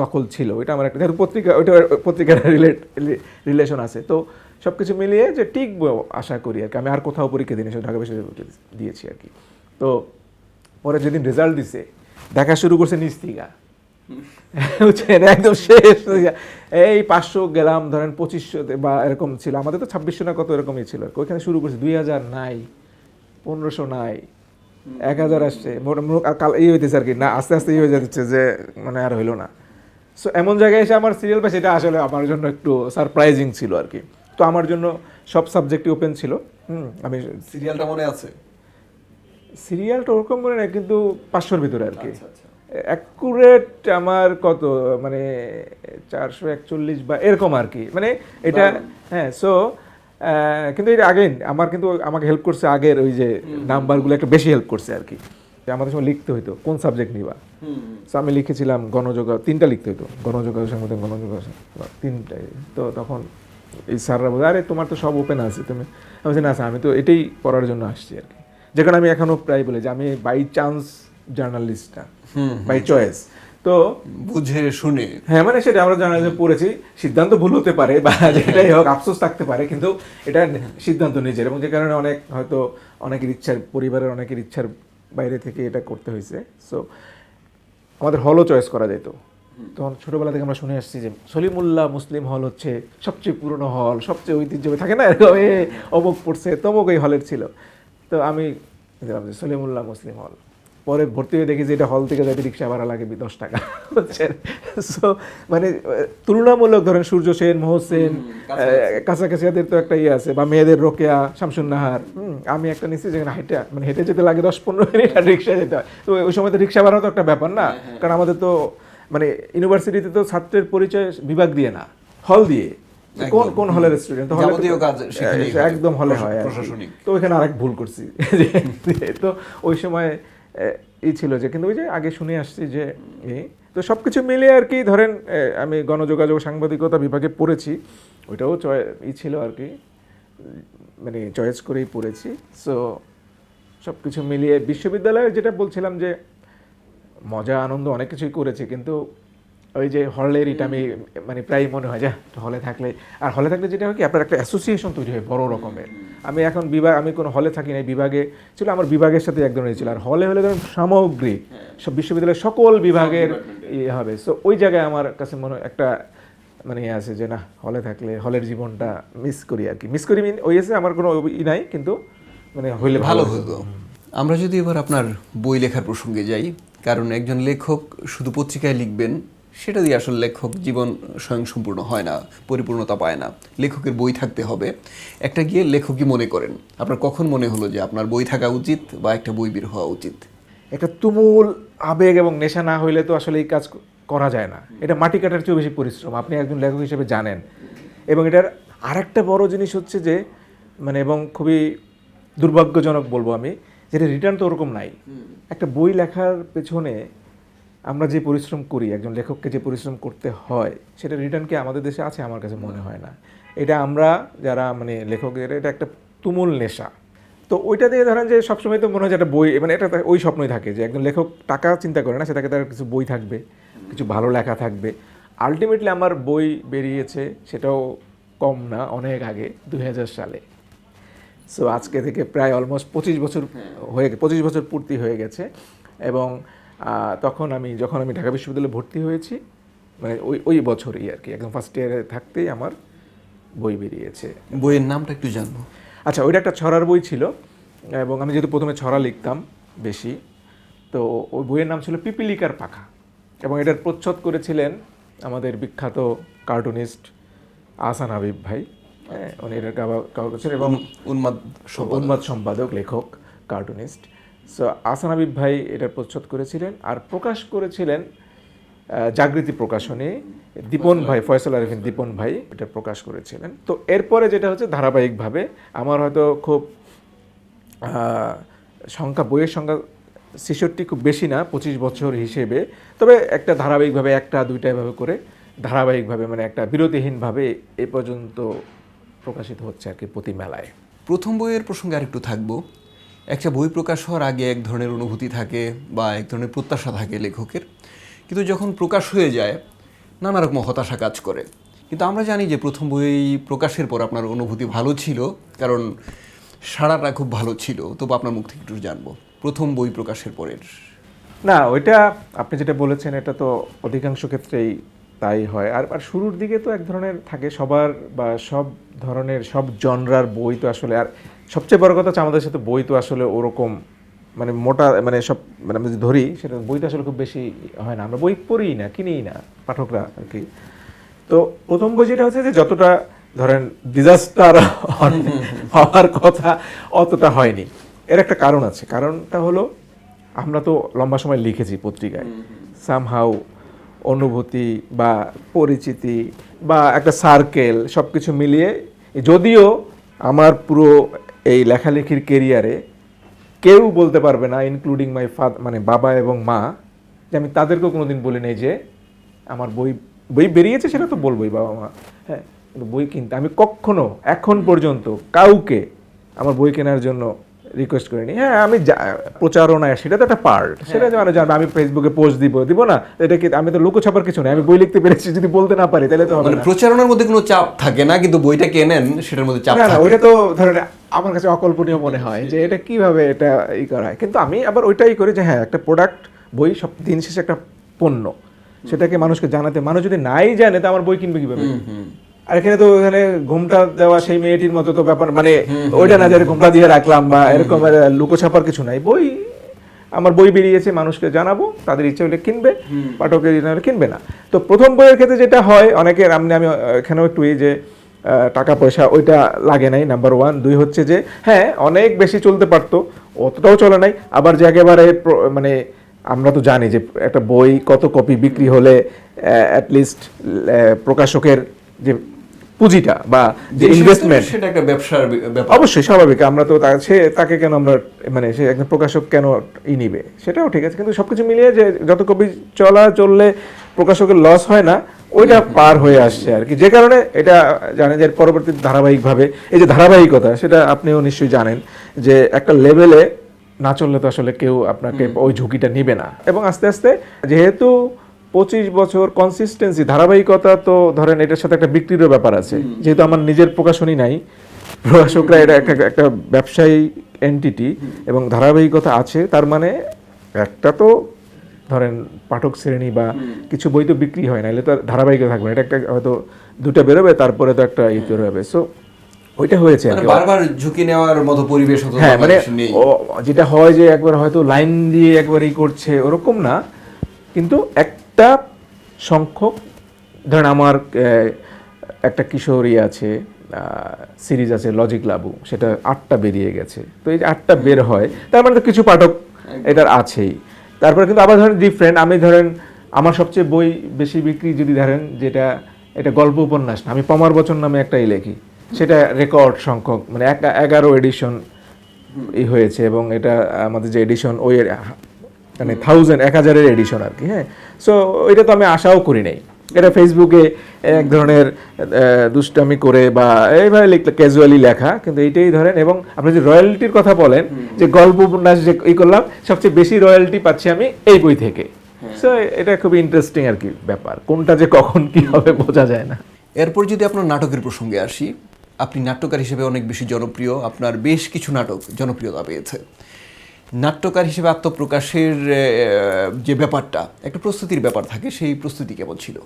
[SPEAKER 2] দখল ছিল। ওইটা আমার একটা, যেহেতু পত্রিকা, ওইটা পত্রিকার রিলেশন আছে। তো সব কিছু মিলিয়ে যে টিকবো আশা করি আর কি। আমি আর কোথাও পরীক্ষা দিইনি, শুধু ঢাকা বিশ্ববিদ্যালয়ে দিয়েছি আর কি। তো পরে যেদিন রেজাল্ট দিছে, দেখা শুরু করছে নিস্তিকা, বুঝছেন, একদম শেষ। এই 500 গেলাম, ধরেন 2500 বা এরকম ছিল, আমাদের তো 2600 না কত এরকমই ছিল। ওইখানে শুরু করছে 2000 নাই, 1500 নাই, 1000 আসছে, এই হইতেছে আর কি। না আস্তে আস্তে হয়ে যাচ্ছে যে মানে আর হইলো না। সো এমন জায়গায় এসে আমার সিরিয়াল পাই, সেটা আসলে আমার জন্য একটু সারপ্রাইজিং ছিল আর কি। তো আমার জন্য সব সাবজেক্টই ওপেন ছিল। আমি
[SPEAKER 1] সিরিয়ালটা মনে আছে?
[SPEAKER 2] সিরিয়ালটা ওরকম মনে নাই, কিন্তু 500-র ভিতরে আর কি। অ্যাকুরেট আমার কত মানে 441 বা এরকম আর কি, মানে এটা। হ্যাঁ, সো কিন্তু এটা আগে আমার, কিন্তু আমাকে হেল্প করছে আগের ওই যে নাম্বারগুলো একটু বেশি হেল্প করছে আর কি। আমাদের সময় লিখতে হইতো কোন সাবজেক্ট নিবা। সো আমি লিখেছিলাম গণযোগাযোগ, 3টা লিখতে হইতো, গণযোগাযোগ সংগঠন, গণযোগাযোগ 3টাই। তো তখন এই স্যাররা বলে, আরে তোমার তো সব ওপেন আছে, তুমি। আমি বলছি না স্যার, আমি তো এটাই পড়ার জন্য আসছি আর কি। যেখানে আমি এখনো প্রায় বলি যে আমি বাই চান্স জার্নালিস্ট না, বাই চয়েস। তো
[SPEAKER 1] বুঝে শুনে,
[SPEAKER 2] হ্যাঁ, মানে সেটা আমরা জার্নালিজম পড়েছি, সিদ্ধান্ত ভুল হতে পারে বা যেটাই হোক আফসোস থাকতে পারে, কিন্তু এটা সিদ্ধান্ত নিজের। এবং যে কারণে অনেক হয়তো অনেকের ইচ্ছার, পরিবারের অনেকের ইচ্ছার বাইরে থেকে এটা করতে হয়েছে। সো আমাদের হলও চয়েস করা যেত। তখন ছোটোবেলা থেকে আমরা শুনে আসছি যে সলিমুল্লাহ মুসলিম হল হচ্ছে সবচেয়ে পুরনো হল, সবচেয়ে ঐতিহ্যবাহী, থাকে না এরকম, অমুক পড়ছে তমুক এই হলের ছিল। তো আমি দিলাম যে সলিমুল্লাহ মুসলিম হল। পরে ভর্তি হয়ে দেখি যে এটা হল থেকে যাতে রিক্সা ভাড়া লাগে 10 টাকা, বুঝছেন। সো মানে তুলনামূলক ধরেন সূর্য সেন, মোহসেন, কাছাকাছি এদের তো একটা ইয়ে আছে, বা মেয়েদের রোকেয়া, শামসুন নাহার। আমি একটা নিচ্ছি যেখানে হেঁটে যেতে লাগে 10-15 মিনিট, আর রিক্সায় যেতে হয়। তো ওই সময় তো রিক্সা ভাড়া তো একটা ব্যাপার না, কারণ আমাদের তো মানে ইউনিভার্সিটিতে তো ছাত্রের পরিচয় বিভাগ দিয়ে না, হল দিয়ে। কোন কোন হলের স্টুডেন্ট, একদম হলে হয়। তো ওইখানে আরেক ভুল করছি। তো ওই সময় এই ছিল যে, কিন্তু ওই যে আগে শুনে আসছি যে তো সব কিছু মিলিয়ে আর কি। ধরেন আমি গণযোগাযোগ সাংবাদিকতা বিভাগে পড়েছি, ওইটাও ছিল আর কি, মানে চয়েস করেই পড়েছি। সো সব কিছু মিলিয়ে বিশ্ববিদ্যালয়ে যেটা বলছিলাম যে মজা আনন্দ অনেক কিছুই করেছি, কিন্তু ওই যে হলের এটা আমি মানে প্রায় মনে হয় যে হলে থাকলে, আর হলে থাকলে যেটা হয় কি, আপনার একটা অ্যাসোসিয়েশন তৈরি হয় বড় রকমের। আমি এখন আমি কোনো হলে থাকি না, বিভাগে ছিল, আমার বিভাগের সাথে এক ধরনের ছিল। আর হলে হলে ধরুন সামগ্রিক সব বিশ্ববিদ্যালয়ের সকল বিভাগের ইয়ে হবে। সো ওই জায়গায় আমার কাছে মনে হয় একটা মানে আছে যে না, হলে থাকলে হলের জীবনটা মিস করি আর কি। মিস করি ওই এসে আমার কোনো নাই, কিন্তু মানে হইলে ভালো হতো।
[SPEAKER 1] আমরা যদি এবার আপনার বই লেখার প্রসঙ্গে যাই, কারণ একজন লেখক শুধু পত্রিকায় লিখবেন সেটা দিয়ে আসলে লেখক জীবন স্বয়ংসম্পূর্ণ হয় না, পরিপূর্ণতা পায় না। লেখকের বই থাকতে হবে। একটা গিয়ে লেখকই মনে করেন, আপনার কখন মনে হলো যে আপনার বই থাকা উচিত বা একটা বই বের হওয়া উচিত?
[SPEAKER 2] একটা তুমুল আবেগ এবং নেশা না হইলে তো আসলে এই কাজ করা যায় না। এটা মাটি কাটার চেয়েও বেশি পরিশ্রম, আপনি একজন লেখক হিসেবে জানেন। এবং এটার আরেকটা বড় জিনিস হচ্ছে যে মানে, এবং খুবই দুর্ভাগ্যজনক বলবো আমি, যেটা রিটার্ন তো ওরকম নাই। একটা বই লেখার পেছনে আমরা যে পরিশ্রম করি, একজন লেখককে যে পরিশ্রম করতে হয়, সেটা রিটার্ন কি আমাদের দেশে আছে? আমার কাছে মনে হয় না। এটা আমরা যারা মানে লেখকের, এটা একটা তুমুল নেশা। তো ওইটা দিয়ে ধরেন যে সবসময় তো মনে হয় যে একটা বই, মানে এটা ওই স্বপ্নই থাকে যে একজন লেখক টাকা চিন্তা করে না, সেটাকে তার কিছু বই থাকবে, কিছু ভালো লেখা থাকবে। আলটিমেটলি আমার বই বেরিয়েছে, সেটাও কম না, অনেক আগে, 2000 সালে। সো আজকে থেকে প্রায় অলমোস্ট 25 বছর 25 বছর পূর্তি হয়ে গেছে। এবং যখন আমি ঢাকা বিশ্ববিদ্যালয়ে ভর্তি হয়েছি, মানে ওই বছরই আর কি, একদম ফার্স্ট ইয়ারে থাকতেই আমার বই বেরিয়েছে।
[SPEAKER 1] বইয়ের নামটা একটু জানবো।
[SPEAKER 2] আচ্ছা, ওইটা একটা ছড়ার বই ছিল, এবং আমি যেহেতু প্রথমে ছড়া লিখতাম বেশি, তো ওই বইয়ের নাম ছিল পিপিলিকার পাখা। এবং এটার প্রচ্ছদ করেছিলেন আমাদের বিখ্যাত কার্টুনিস্ট আহসান হাবিব ভাই। হ্যাঁ, উনি এটার কাভার করেছেন, এবং উন্মাদ সম্পাদক, লেখক, কার্টুনিস্ট। সো আহসান হাবিব ভাই এটার প্রচ্ছদ করেছিলেন, আর প্রকাশ করেছিলেন জাগৃতি প্রকাশনী, দীপন ভাই, ফয়সাল আরিফিন দীপন ভাই এটা প্রকাশ করেছিলেন। তো এরপরে যেটা হচ্ছে ধারাবাহিকভাবে আমার হয়তো খুব বইয়ের সংখ্যা 66 খুব বেশি না 25 বছর হিসেবে, তবে একটা ধারাবাহিকভাবে একটা দুইটা এভাবে করে ধারাবাহিকভাবে, মানে একটা বিরতিহীনভাবে এ পর্যন্ত প্রকাশিত হচ্ছে আর কি প্রতি মেলায়।
[SPEAKER 1] প্রথম বইয়ের প্রসঙ্গে আরেকটু থাকবো। একটা বই প্রকাশ হওয়ার আগে এক ধরনের অনুভূতি থাকে বা এক ধরনের প্রত্যাশা থাকে লেখকের, কিন্তু যখন প্রকাশ হয়ে যায় নানা রকম হতাশা কাজ করে। কিন্তু আমরা জানি যে প্রথম বই প্রকাশের পর আপনার অনুভূতি ভালো ছিল, কারণ সাড়াটা খুব ভালো ছিল। তবু আপনার মুখ থেকে একটু জানবো প্রথম বই প্রকাশের পরের।
[SPEAKER 2] না, ওইটা আপনি যেটা বলেছেন এটা তো অধিকাংশ ক্ষেত্রেই তাই হয়। আর শুরুর দিকে তো এক ধরনের থাকে সবার, বা সব ধরনের সব জনরার বই তো আসলে, আর সবচেয়ে বড় কথা হচ্ছে আমাদের সাথে বই তো আসলে ওরকম মানে মোটা, মানে সব, মানে আমি যদি ধরি সেটা বই তো আসলে খুব বেশি হয় না, আমরা বই পড়িই না, কিনিই না, পাঠকরা আর কি। তো প্রথম বই যেটা হচ্ছে যে যতটা ধরেন ডিজাস্টার হওয়ার কথা অতটা হয়নি। এর একটা কারণ আছে। কারণটা হলো আমরা তো লম্বা সময় লিখেছি পত্রিকায়, সামহাউ অনুভূতি বা পরিচিতি বা একটা সার্কেল সব কিছু মিলিয়ে, যদিও আমার পুরো এই লেখালেখির কেরিয়ারে কেউ বলতে পারবে না, ইনক্লুডিং মাই মানে বাবা এবং মা, যে আমি তাদেরকেও কোনোদিন বলি নাই যে আমার বই বেরিয়েছে, সেটা তো বলবোই বাবা মা, হ্যাঁ, কিন্তু বই কিনতে আমি কখনো এখন পর্যন্ত কাউকে আমার বই কেনার জন্য রিকোয়েস্ট করিনি। হ্যাঁ, আমি প্রচারণায় সেটা তো একটা পার্ট, সেটা জানবো, আমি ফেসবুকে পোস্ট দিব না, এটা কি আমি তো লুকোছাপার কিছু নেই, আমি বই লিখতে পেরেছি, যদি বলতে না পারি তাহলে তো হবে না।
[SPEAKER 1] প্রচারণার মধ্যে কোনো চাপ থাকে না, কিন্তু বইটা কেনেন সেটার মধ্যে চাপ থাকে।
[SPEAKER 2] ওইটা তো ধরেন আমার কাছে অকল্পনীয় মনে হয় যে এটা কিভাবে এটা করা হয়। কিন্তু আমি আবার ওইটাই করি যে হ্যাঁ, একটা প্রোডাক্ট, বই সব দিন শেষে একটা পণ্য, সেটাকে মানুষকে জানাতে, মানুষ যদি নাই জানে তো আমার বই কিনবে কিভাবে? আর এখানে তো এখানে ঘুমটা দেওয়া সেই মেয়েটির মতো তো ব্যাপার, মানে ওইটা না যে ঘুমটা দিয়ে রাখলাম বা এরকম লুকোছাপার কিছু নাই। বই, আমার বই বেরিয়েছে, মানুষকে জানাবো, তাদের ইচ্ছে হলে কিনবে, পাঠকের ইচ্ছে হলে কিনবে না। তো প্রথম বইয়ের ক্ষেত্রে যেটা হয় অনেকের, আমি এখানেও একটু এই যে টাকা পয়সা ওইটা লাগে নাই, নাম্বার 1। 2 হচ্ছে যে হ্যাঁ, অনেক বেশি চলতে পারতো, অতটাও চলে নাই। আবার যে একেবারে মানে আমরা তো জানি যে একটা বই কত কপি বিক্রি হলে অ্যাটলিস্ট প্রকাশকের যে পুঁজিটা বা যে ইনভেস্টমেন্ট,
[SPEAKER 1] সেটা একটা ব্যবসার ব্যাপার,
[SPEAKER 2] অবশ্যই স্বাভাবিক। আমরা তো তাকে কেন আমরা, মানে সে একজন প্রকাশক কেন নিবে, সেটাও ঠিক আছে। কিন্তু সবকিছু মিলিয়ে যে যত কপি চললে প্রকাশকের লস হয় না, ওইটা পার হয়ে আসছে আর কি। যে কারণে এটা জানেন যে পরবর্তী ধারাবাহিকভাবে, এই যে ধারাবাহিকতা, সেটা আপনিও নিশ্চয়ই জানেন যে একটা লেভেলে না চললে তো আসলে কেউ আপনাকে ওই ঝুঁকিটা নিবে না। এবং আস্তে আস্তে যেহেতু 25 বছর কনসিস্টেন্সি, ধারাবাহিকতা, তো ধরেন এটার সাথে একটা বিক্রিরও ব্যাপার আছে। যেহেতু আমার নিজের প্রকাশনী নাই, প্রকাশকরা এটা একটা ব্যবসায়ী এন্টিটি, এবং ধারাবাহিকতা আছে, তার মানে একটা তো ধরেন পাঠক শ্রেণী বা কিছু বই তো বিক্রি হয় না, এলে তো ধারাবাহিকতা থাকবে না। এটা একটা হয়তো 2টা বেরোবে, তারপরে তো একটা বের হবে। সো ওইটা হয়েছে আর কি,
[SPEAKER 1] বারবার ঝুঁকি নেওয়ার মতো পরিবেশ হতো।
[SPEAKER 2] হ্যাঁ, মানে যেটা হয় যে একবার হয়তো লাইন দিয়ে একবার করছে, ওরকম না। কিন্তু একটা সংখ্যক, ধরেন আমার একটা কিশোরী আছে, সিরিজ আছে লজিক লাবু, সেটা 8টা বেরিয়ে গেছে। তো এই যে 8টা বের হয়, তার মানে তো কিছু পাঠক এটার আছেই। তারপরে কিন্তু আবার ধরেন ডিফারেন্ট, আমি ধরেন আমার সবচেয়ে বই বেশি বিক্রি যদি ধরেন যেটা এটা গল্প উপন্যাস না, আমি পমার বচন নামে একটাই লেখি, সেটা রেকর্ড সংখ্যক মানে 11 এডিশন হয়েছে, এবং এটা আমাদের যে এডিশন ওই মানে 1000 এডিশন আর কি। হ্যাঁ, সো এটা তো আমি আশাও করি নাই, এটা ফেসবুকে এক ধরনের দুষ্টামি করে বা এইভাবে ক্যাজুয়ালি লেখা, কিন্তু এইটাই ধরেন। এবং আপনি যে রয়্যালটির কথা বলেন যে গল্প উপন্যাস যে করলাম, সবচেয়ে বেশি রয়্যালটি পাচ্ছি আমি এই বই থেকে। সো এটা খুবই ইন্টারেস্টিং আর কি ব্যাপার, কোনটা যে কখন কি হবে বোঝা যায় না।
[SPEAKER 1] এরপর যদি আপনার নাটকের প্রসঙ্গে আসি, আপনি নাট্যকার হিসেবে অনেক বেশি জনপ্রিয়, আপনার বেশ কিছু নাটক জনপ্রিয়তা পেয়েছে। নাট্যকার হিসেবে আত্মপ্রকাশের যে ব্যাপারটা, একটা প্রস্তুতির ব্যাপার থাকে, সেই প্রস্তুতি কেমন ছিল?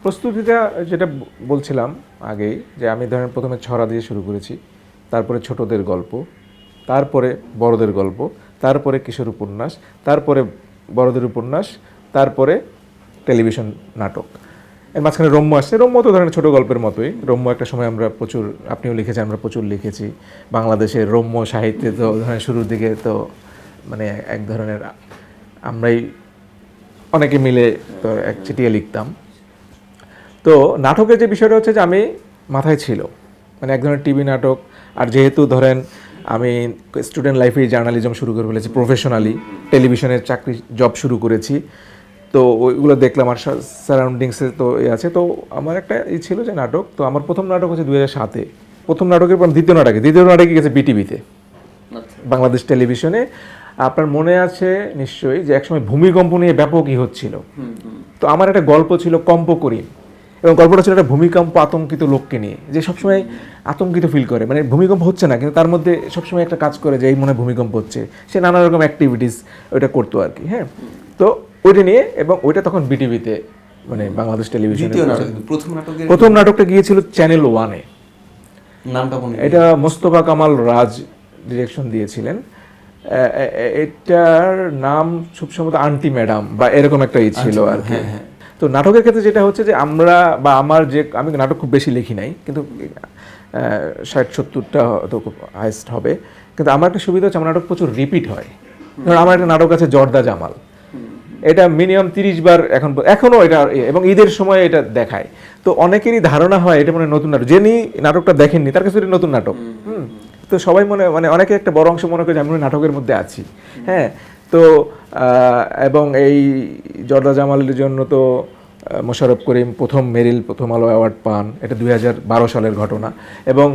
[SPEAKER 2] প্রস্তুতিটা যেটা বলছিলাম আগেই, যে আমি ধরেন প্রথমে ছড়া দিয়ে শুরু করেছি, তারপরে ছোটদের গল্প, তারপরে বড়দের গল্প, তারপরে কিশোর উপন্যাস, তারপরে বড়দের উপন্যাস, তারপরে টেলিভিশন নাটক। এর মাঝখানে রম্য আসছে। রম্য তো ধরেন ছোট গল্পের মতোই। রম্য একটা সময় আমরা প্রচুর, আপনিও লিখেছেন, আমরা প্রচুর লিখেছি। বাংলাদেশের রম্য সাহিত্যে তো ধরেন শুরুর দিকে তো মানে এক ধরনের আমরাই অনেকে মিলে তো এক চিঠিয়ে লিখতাম। তো নাটকের যে বিষয়টা হচ্ছে যে আমি মাথায় ছিল মানে এক ধরনের টিভি নাটক, আর যেহেতু ধরেন আমি স্টুডেন্ট লাইফে জার্নালিজম শুরু করে ফেলেছি, প্রফেশনালি টেলিভিশনের চাকরি জব শুরু করেছি, তো ওইগুলো দেখলাম আর সারাউন্ডিংসে তো আছে। তো আমার একটা ছিল যে নাটক, তো আমার প্রথম নাটক হচ্ছে 2007-এ, প্রথম নাটকের পর দ্বিতীয় নাটকে গেছে বিটিভিতে, বাংলাদেশ টেলিভিশনে। আপনার মনে আছে নিশ্চয়ই যে একসময় ভূমিকম্প নিয়ে ব্যাপক হচ্ছিল, তো আমার একটা গল্প ছিল কম্প করিম, এবং গল্পটা ছিল একটা ভূমিকম্প আতঙ্কিত লোককে নিয়ে, যে সবসময় আতঙ্কিত ফিল করে, মানে ভূমিকম্প হচ্ছে না কিন্তু তার মধ্যে সবসময় একটা কাজ করে যে এই মনে ভূমিকম্প হচ্ছে, সে নানা রকম অ্যাক্টিভিটিস ওইটা করতো আর কি। হ্যাঁ, তো ওইটা নিয়ে, এবং ওইটা তখন বিটিভিতে মানে বাংলাদেশ টেলিভিশনে। প্রথম নাটকটা গিয়েছিল চ্যানেল 1-এ,
[SPEAKER 1] নামটা মনে
[SPEAKER 2] এটা মোস্তফা কামাল রাজ ডিরেকশন দিয়েছিলেন। এটার নাম খুব সম্ভবত আন্টি ম্যাডাম বা এরকম একটা ছিল আর কি। তো নাটকের ক্ষেত্রে যেটা হচ্ছে যে আমরা বা আমার যে, আমি নাটক খুব বেশি লিখি নাই, কিন্তু 60-70টা তো খুব হাইস্ট হবে, কিন্তু আমার একটা সুবিধা হচ্ছে আমার নাটক প্রচুর রিপিট হয়। ধরুন আমার একটা নাটক আছে জর্দা জামাল, এটা মিনিমাম 30 বার এখনও এটা, এবং ঈদের সময় এটা দেখায়। তো অনেকেরই ধারণা হয় এটা মানে নতুন নাটক, যিনি নাটকটা দেখেননি তার কাছে এটা নতুন নাটক। তো সবাই মানে অনেকে একটা বড় অংশ মনে করে যে আমি নাটকের মধ্যে আছি। হ্যাঁ, তো এবং এই জর্দা জামালের জন্য তো মোশাররফ করিম প্রথম মেরিল প্রথম আলো অ্যাওয়ার্ড পান, এটা 2012 সালের ঘটনা। এবং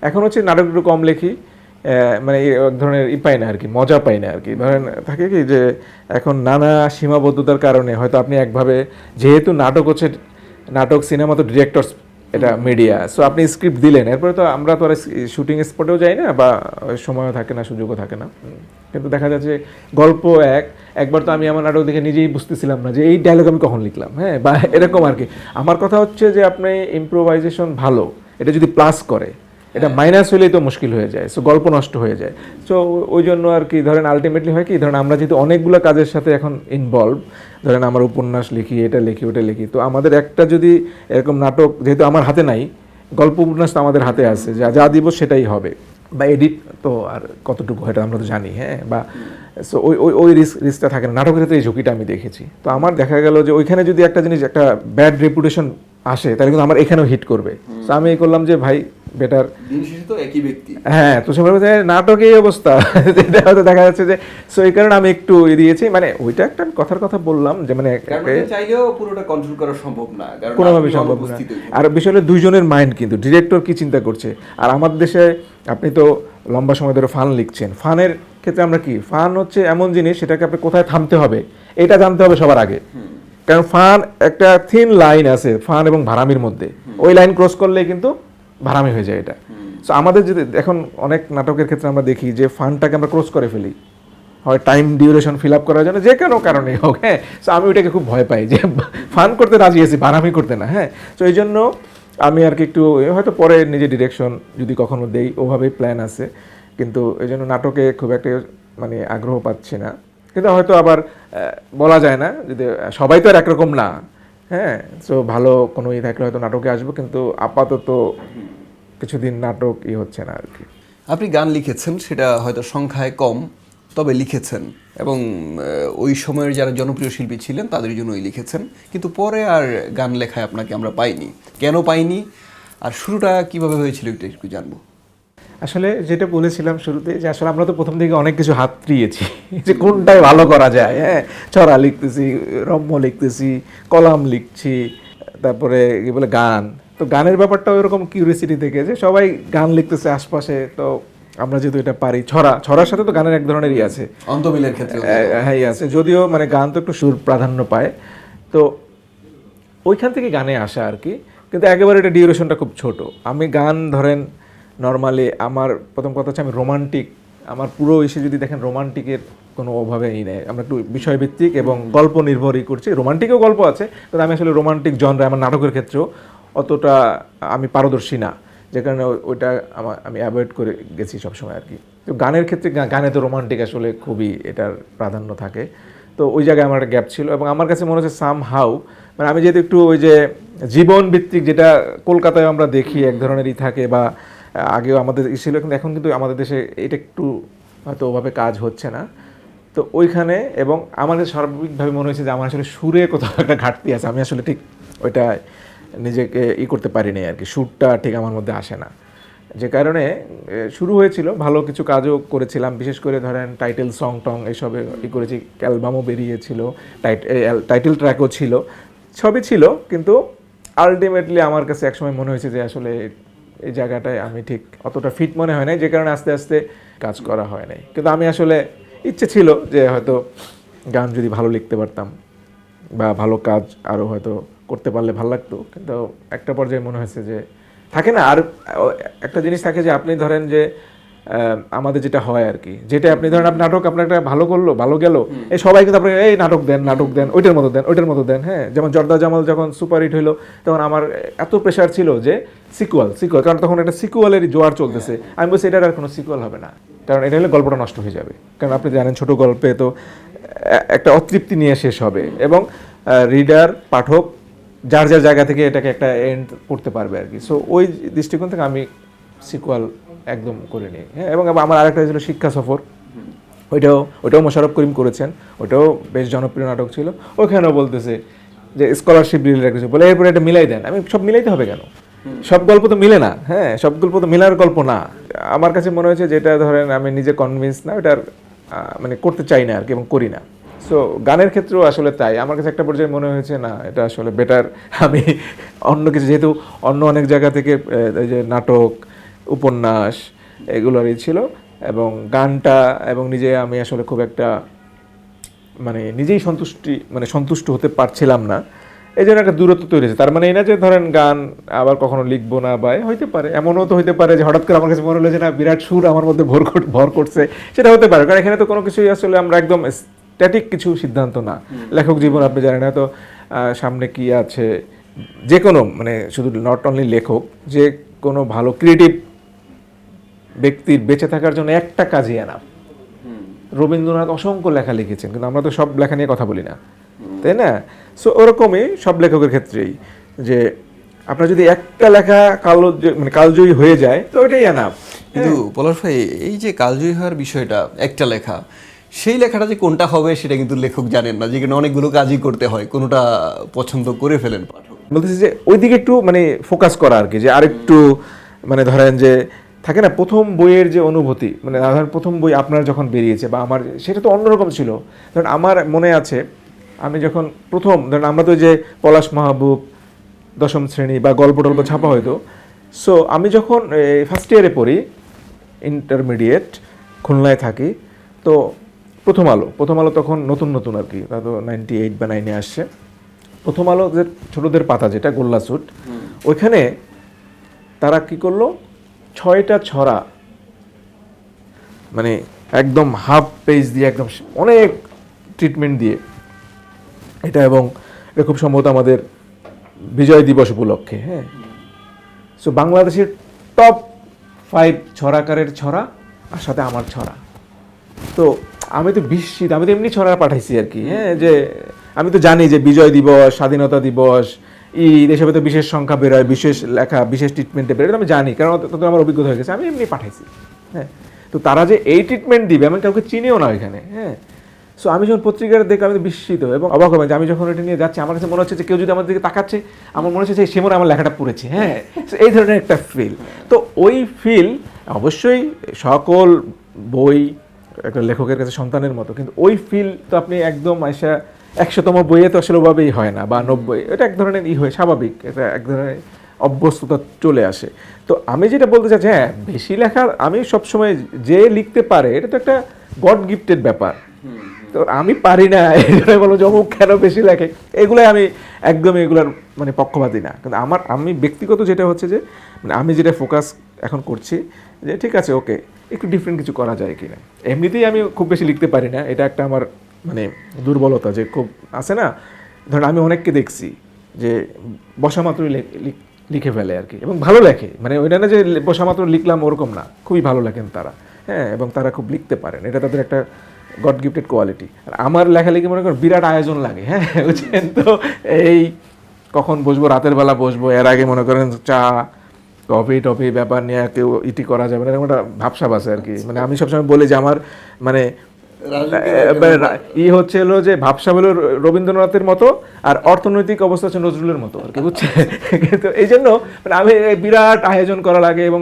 [SPEAKER 2] এখন হচ্ছে নাটক একটু কম লেখি, মানে এক ধরনের পাই না আর কি, মজা পাই না আর কি। ধরেন থাকে কি যে এখন নানা সীমাবদ্ধতার কারণে হয়তো আপনি একভাবে, যেহেতু নাটক হচ্ছে নাটক সিনেমা তো ডিরেক্টরস এটা মিডিয়া, সো আপনি স্ক্রিপ্ট দিলেন, এরপরে তো আমরা তো আর শুটিং স্পটেও যাই না বা সময়ও থাকে না, সুযোগও থাকে না। কিন্তু দেখা যাচ্ছে গল্প একবার তো আমি আমার নাটক দেখে নিজেই বুঝতেছিলাম না যে এই ডায়লগ আমি কখন লিখলাম। হ্যাঁ, বা এরকম আর কি। আমার কথা হচ্ছে যে আপনি ইম্প্রোভাইজেশন ভালো, এটা যদি প্লাস করে, এটা মাইনাস হলেই তো মুশকিল হয়ে যায়, সো গল্প নষ্ট হয়ে যায়। সো ওই জন্য আর কি ধরেন আলটিমেটলি হয় কি, ধরেন আমরা যেহেতু অনেকগুলো কাজের সাথে এখন ইনভলভ, ধরেন আমার উপন্যাস লিখি, এটা লিখি, ওটা লিখি, তো আমাদের একটা যদি এরকম নাটক যেহেতু আমার হাতে নাই, গল্প উপন্যাস তো আমাদের হাতে আছে, যা দিব সেটাই হবে, বা এডিট তো আর কতটুকু এটা আমরা তো জানি। হ্যাঁ, বা সো ওই রিস্কটা থাকে না। নাটকের ক্ষেত্রে এই ঝুঁকিটা আমি দেখেছি। তো আমার দেখা গেল যে ওইখানে যদি একটা জিনিস একটা ব্যাড রেপুটেশন আসে, তাহলে কিন্তু আমার এখানেও হিট করবে। তো আমি করলাম যে ভাই বেটার,
[SPEAKER 1] তো একই ব্যক্তি।
[SPEAKER 2] হ্যাঁ, তো সে বলবে যে নাটকে এই অবস্থা, এটা হয়তো দেখা যাচ্ছে যে, সো এই কারণে আমি একটু দিয়েছি, মানে ওইটা একটা কথার কথা বললাম যে মানে
[SPEAKER 1] চাইলেও পুরোটা কন্ট্রোল করা সম্ভব না,
[SPEAKER 2] কোনোভাবেই সম্ভব না। আর বিষয় হলো দুইজনের মাইন্ড, কিন্তু ডিরেক্টর কি চিন্তা করছে। আর আমাদের দেশে আপনি তো লম্বা সময় ধরে ফান লিখছেন, ফানের ক্ষেত্রে আমরা কি, ফান হচ্ছে এমন জিনিস সেটাকে আপনি কোথায় থামতে হবে এটা জানতে হবে সবার আগে। কারণ ফান একটা থিন লাইন আছে ফান এবং ভাড়ামির মধ্যে, ওই লাইন ক্রস করলে কিন্তু ভাড়ামি হয়ে যায় এটা। সো আমাদের যদি এখন অনেক নাটকের ক্ষেত্রে আমরা দেখি যে ফানটাকে আমরা ক্রস করে ফেলি, হয় টাইম ডিউরেশন ফিল আপ করার জন্য, যে কোনো কারণে হোক। হ্যাঁ, সো আমি ওইটাকে খুব ভয় পাই যে ফান করতে রাজি আছি, ভাড়ামি করতে না। হ্যাঁ, তো এই জন্য আমি আর কি একটু হয়তো পরে নিজে ডিরেকশন যদি কখনো দেই, ওভাবেই প্ল্যান আছে, কিন্তু এই জন্য নাটকে খুব একটা মানে আগ্রহ পাচ্ছি না। কিন্তু হয়তো আবার বলা যায় না, যদি সবাই তো আর একরকম না। হ্যাঁ, সো ভালো কোনো থাকলে হয়তো নাটকে আসবো, কিন্তু আপাতত কিছুদিন নাটক হচ্ছে না আর কি।
[SPEAKER 1] আপনি গান লিখেছেন, সেটা হয়তো সংখ্যায় কম, তবে লিখেছেন এবং ওই সময়ের যারা জনপ্রিয় শিল্পী ছিলেন তাদের জন্যই লিখেছেন, কিন্তু পরে আর গান লেখায় আপনাকে আমরা পাইনি। কেন পাইনি আর শুরুটা কিভাবে হয়েছিল একটু জানবো।
[SPEAKER 2] আসলে যেটা বলেছিলাম শুরুতে, যে আসলে আমরা তো প্রথম দিকে অনেক কিছু হাতড়িয়েছি যে কোনটাই ভালো করা যায়। হ্যাঁ, ছড়া লিখতেছি, রম্য লিখতেছি, কলাম লিখছি, তারপরে কি বলে গান। তো গানের ব্যাপারটা ওইরকম কিউরিয়াসিটি থেকে যে সবাই গান লিখতেছে আশপাশে, তো আমরা যেহেতু এটা পারি, ছড়ার সাথে তো গানের এক ধরনেরই আছে,
[SPEAKER 1] অন্তমিলের ক্ষেত্রে
[SPEAKER 2] হ্যাঁ আছে, যদিও মানে গান তো একটু সুর প্রাধান্য পায়। তো ওইখান থেকে গানে আসা আর কি, কিন্তু একেবারে এটা ডিউরেশনটা খুব ছোট। আমি গান ধরেন নর্মালি, আমার প্রথম কথা হচ্ছে আমি রোমান্টিক, আমার পুরো এসে যদি দেখেন রোমান্টিকের কোনো অভাবেই নেই। আমরা একটু বিষয়ভিত্তিক এবং গল্প নির্ভরই করছি, রোমান্টিকও গল্প আছে, কিন্তু আমি আসলে রোমান্টিক জনরা আমার নাটকের ক্ষেত্রেও অতটা আমি পারদর্শী না, যে কারণে ওইটা আমি অ্যাভয়েড করে গেছি সবসময় আর কি। তো গানের ক্ষেত্রে গানে তো রোমান্টিক আসলে খুবই এটার প্রাধান্য থাকে, তো ওই জায়গায় আমার একটা গ্যাপ ছিল। এবং আমার কাছে মনে হচ্ছে সাম হাউ, মানে আমি যেহেতু একটু ওই যে জীবন ভিত্তিক, যেটা কলকাতায় আমরা দেখি এক ধরনেরই থাকে, বা আগেও আমাদের ছিল, কিন্তু এখন কিন্তু আমাদের দেশে এটা একটু হয়তো ওভাবে কাজ হচ্ছে না। তো ওইখানে এবং আমাদের সার্বিকভাবে মনে হয়েছে যে আমার আসলে সুরে কোথাও একটা ঘাটতি আছে, আমি আসলে ঠিক ওইটা নিজেকে করতে পারিনি আর কি, সুরটা ঠিক আমার মধ্যে আসে না। যে কারণে শুরু হয়েছিল, ভালো কিছু কাজও করেছিলাম, বিশেষ করে ধরেন টাইটেল সং টং এসবে করেছি, অ্যালবামও বেরিয়েছিল, টাইটেল ট্র্যাকও ছিল, সবই ছিল, কিন্তু আলটিমেটলি আমার কাছে একসময় মনে হয়েছে যে আসলে এই জায়গাটায় আমি ঠিক অতটা ফিট মনে হয় নাই, যে কারণে আস্তে আস্তে কাজ করা হয় নাই। কিন্তু আমি আসলে ইচ্ছে ছিল যে হয়তো গান যদি ভালো লিখতে পারতাম বা ভালো কাজ আরও হয়তো করতে পারলে ভালো লাগতো, কিন্তু একটা পর্যায়ে মনে হয়েছে যে থাকে না। আর একটা জিনিস থাকে যে আপনি ধরেন যে আমাদের যেটা হয় আর কি, যেটা আপনি ধরেন আপনি নাটক আপনার একটা ভালো করলো, ভালো গেল, এই সবাই কিন্তু আপনাকে এই নাটক দেন, ওইটার মতো দেন। হ্যাঁ, যেমন জর্দা জামাল যখন সুপার হিট হইলো, তখন আমার এত প্রেশার ছিল যে সিকুয়াল, কারণ তখন একটা সিকুয়ালেরই জোয়ার চলতেছে। আমি বলছি এটার আর কোনো সিকুয়াল হবে না, কারণ এটা হলে গল্পটা নষ্ট হয়ে যাবে। কারণ আপনি জানেন ছোট গল্পে তো একটা অতৃপ্তি নিয়ে শেষ হবে, এবং রিডার পাঠক যার যার জায়গা থেকে এটাকে একটা এন্ড করতে পারবে আর কি। সো ওই দৃষ্টিকোণ থেকে আমি সিকুয়াল একদম করে নিই। হ্যাঁ, এবং আমার আরেকটা ছিল শিক্ষা সফর, ওইটাও মোশাররফ করিম করেছেন, ওইটাও বেশ জনপ্রিয় নাটক ছিল। ওইখানেও বলতেছে যে স্কলারশিপ রিলেটেড কিছু বলে, এরপরে এটা মিলাই দেন। আমি সব মিলাইতে হবে কেন? সব গল্প তো মিলে না। হ্যাঁ, সব গল্প তো মিলার গল্প না। আমার কাছে মনে হয়েছে যেটা ধরেন আমি নিজে কনভিন্স না, ওটার মানে করতে চাই না আর কি, এবং করি না। সো গানের ক্ষেত্রেও আসলে তাই, আমার কাছে একটা পর্যায়ে মনে হয়েছে না, এটা আসলে বেটার আমি অন্য কিছু, যেহেতু অন্য অনেক জায়গা থেকে এই যে নাটক, উপন্যাস এগুলোরই ছিল, এবং গানটা এবং নিজে আমি আসলে খুব একটা মানে নিজেই সন্তুষ্ট হতে পারছিলাম না, এই জন্য একটা দূরত্ব তৈরি হয়েছে। তার মানে এই না যে ধরেন গান আবার কখনো লিখবো না, বা হইতে পারে, এমনও তো হইতে পারে যে হঠাৎ করে আমার কাছে মনে হলো যে না বিরাট সুর আমার মধ্যে ভর করছে, সেটা হতে পারে। কারণ এখানে তো কোনো কিছুই আসলে আমরা একদম স্ট্যাটিক কিছু সিদ্ধান্ত না। লেখক জীবন আপনি জানেন না তো, সামনে কি আছে, যে কোনো মানে শুধু নট অনলি লেখক, যে কোনো ভালো ক্রিয়েটিভ ব্যক্তির বেঁচে থাকার জন্য একটা কাজই এনাফ। রবীন্দ্রনাথ অসংখ্য লেখা লিখেছেন, কিন্তু আমরা তো সব লেখা নিয়ে কথা বলি না, তাই না? সো ওরকমই সব লেখকের ক্ষেত্রেই, যে আপনার যদি একটা লেখা কালজয়ী হয়ে যায় তো ওইটাই এনাফ।
[SPEAKER 1] কিন্তু পলাশ ভাই, এই যে কালজয়ী হওয়ার বিষয়টা, একটা লেখা, সেই লেখাটা যে কোনটা হবে সেটা কিন্তু লেখক জানেন না, যেখানে অনেকগুলো কাজই করতে হয়, কোনোটা পছন্দ করে ফেলেন পাঠক।
[SPEAKER 2] বলতেছি যে ওইদিকে একটু মানে ফোকাস করা আর কি, যে আরেকটু মানে ধরেন যে থাকে না প্রথম বইয়ের যে অনুভূতি, মানে ধরেন প্রথম বই আপনার যখন বেরিয়েছে বা আমার, সেটা তো অন্যরকম ছিল। ধরেন আমার মনে আছে আমি যখন প্রথম, ধরেন আমরা তো যে পলাশ মাহবুব, দশম শ্রেণী বা গল্প টল্প ছাপা হয়তো, সো আমি যখন ফার্স্ট ইয়ারে পড়ি, ইন্টারমিডিয়েট খুলনায় থাকি, তো প্রথম আলো তখন নতুন আর কি, তা তো 98 বা 9-এ আসছে। প্রথম আলো যে ছোটদের পাতা, যেটা গোল্লা স্যুট, ওইখানে তারা কি করলো, 6টা ছড়া মানে একদম হাফ পেজ দিয়ে, একদম অনেক ট্রিটমেন্ট দিয়ে এটা, এবং এটা খুব সম্ভবত আমাদের বিজয় দিবস উপলক্ষে। হ্যাঁ, সো বাংলাদেশের টপ 5 ছড়াকারের ছড়া, আর সাথে আমার ছড়া। তো আমি তো বিস্মিত, আমি তো এমনি ছড়া পাঠাইছি আর কি। হ্যাঁ, যে আমি তো জানি যে বিজয় দিবস, স্বাধীনতা দিবস, ঈদ, এসবে তো বিশেষ সংখ্যা বেরোয়, বিশেষ লেখা, বিশেষ ট্রিটমেন্টে বেরোয়, আমি জানি, কারণ তত আমার অভিজ্ঞতা হয়ে গেছে, আমি এমনি পাঠাইছি। হ্যাঁ, তো তারা যে এই ট্রিটমেন্ট দিবে আমি কাউকে চিনিও না এখানে, হ্যাঁ। সো আমি যখন পত্রিকাটা দেখে আমি তো বিস্মিত এবং অবাক হলাম যে আমি যখন এটা নিয়ে যাচ্ছি আমার কাছে মনে হচ্ছে যে কেউ যদি আমার দিকে তাকাচ্ছে আমার মনে হচ্ছে যে সে মনে হয় আমার লেখাটা পড়েছে, হ্যাঁ। So এই ধরনের একটা ফিল, তো ওই ফিল অবশ্যই সকল বই একটা লেখকের কাছে সন্তানের মতো, কিন্তু ওই ফিল তো আপনি একদম আইসা 100তম বইয়ে তো আসলে ওভাবেই হয় না, বা 90, এটা এক ধরনের হয় স্বাভাবিক, এটা এক ধরনের অভ্যস্ততা চলে আসে। তো আমি যেটা বলতে চাচ্ছি, হ্যাঁ বেশি লেখার আমি সবসময় যে লিখতে পারে এটা তো একটা গড গিফটেড ব্যাপার, তো আমি পারি না এই জন্য বলবো যে অমুক কেন বেশি লেখে, এগুলোই আমি একদমই এগুলোর মানে পক্ষপাতী না। কিন্তু আমি ব্যক্তিগত যেটা হচ্ছে যে মানে আমি যেটা ফোকাস এখন করছি যে ঠিক আছে ওকে একটু ডিফারেন্ট কিছু করা যায় কিনা। এমনিতেই আমি খুব বেশি লিখতে পারি না, এটা একটা আমার মানে দুর্বলতা, যে খুব আছে না, ধরেন আমি অনেককে দেখছি যে বসা মাত্রই লিখে ফেলে আর কি, এবং ভালো লেখে, মানে ওইটা না যে বসা মাত্র লিখলাম ওরকম না, খুবই ভালো লেখেন তারা, হ্যাঁ, এবং তারা খুব লিখতে পারেন, এটা তাদের একটা গড গিফটেড কোয়ালিটি। আর আমার লেখালেখি মনে করেন বিরাট আয়োজন লাগে, হ্যাঁ বুঝছেন, তো এই কখন বসবো, রাতের বেলা বসবো, এর আগে মনে করেন চা কফি টফি ব্যাপার নিয়ে কেউ ইটি করা যাবে না, এরকম একটা ভাবসাব আছে আর কি। মানে আমি সবসময় বলি যে আমার মানে হচ্ছে হলো যে ভাবসাব হলো রবীন্দ্রনাথের মতো, আর অর্থনৈতিক অবস্থা হচ্ছে নজরুলের মতো আর কি, বুঝছে। তো এই জন্য মানে আমি বিরাট আয়োজন করা লাগে, এবং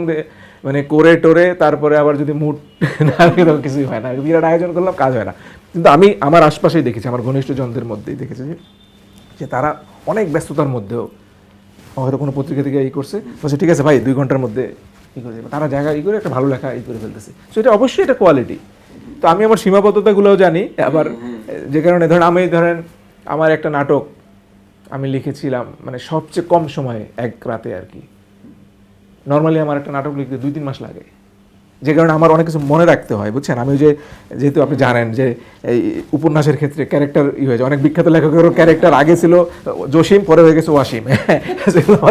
[SPEAKER 2] মানে করে টোরে তারপরে আবার যদি মুড না লাগে তখন কিছুই হয় না, বিরাট আয়োজন করলাম কাজ হয় না। কিন্তু আমি আমার আশপাশেই দেখেছি, আমার ঘনিষ্ঠ জনদের মধ্যেই দেখেছি যে তারা অনেক ব্যস্ততার মধ্যেও হয়তো কোনো পত্রিকা থেকে করছে, বলছে ঠিক আছে ভাই 2 ঘন্টার মধ্যে করে দেবে, তারা জায়গা করে একটা ভালো লেখা করে ফেলতেছে। সো এটা অবশ্যই এটা কোয়ালিটি। তো আমি আমার সীমাবদ্ধতাগুলোও জানি, আবার যে কারণে ধরেন আমার একটা নাটক আমি লিখেছিলাম মানে সবচেয়ে কম সময়ে 1 রাতে আর কি। নর্মালি আমার একটা নাটক লিখতে 2-3 মাস লাগে, যে কারণে আমার অনেক কিছু মনে রাখতে হয়, বুঝছেন। আমি যেহেতু আপনি জানেন যে এই উপন্যাসের ক্ষেত্রে ক্যারেক্টার হয়েছে, অনেক বিখ্যাত লেখকেরও ক্যারেক্টার আগে ছিল জসিম, পরে হয়ে গেছে ওয়াসিম,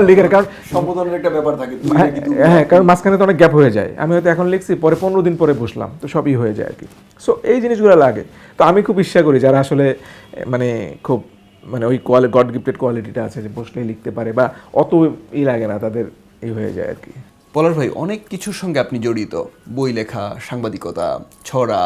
[SPEAKER 2] লিখার কারণ
[SPEAKER 1] সম্বোধনের একটা ব্যাপার থাকে,
[SPEAKER 2] হ্যাঁ, কারণ মাঝখানে তো অনেক গ্যাপ হয়ে যায়। আমি হয়তো এখন লিখছি, পরে 15 দিন পরে বসলাম, তো সবই হয়ে যায় আর কি। সো এই জিনিসগুলো লাগে। তো আমি খুব ইচ্ছা করি যারা আসলে মানে খুব মানে ওই গড গিফটেড কোয়ালিটিটা আছে, যে বসলেই লিখতে পারে বা অত লাগে না, তাদের হয়ে যায় আর কি।
[SPEAKER 1] পলাশ ভাই, অনেক কিছুর সঙ্গে আপনি জড়িত, বই লেখা, সাংবাদিকতা, ছড়া,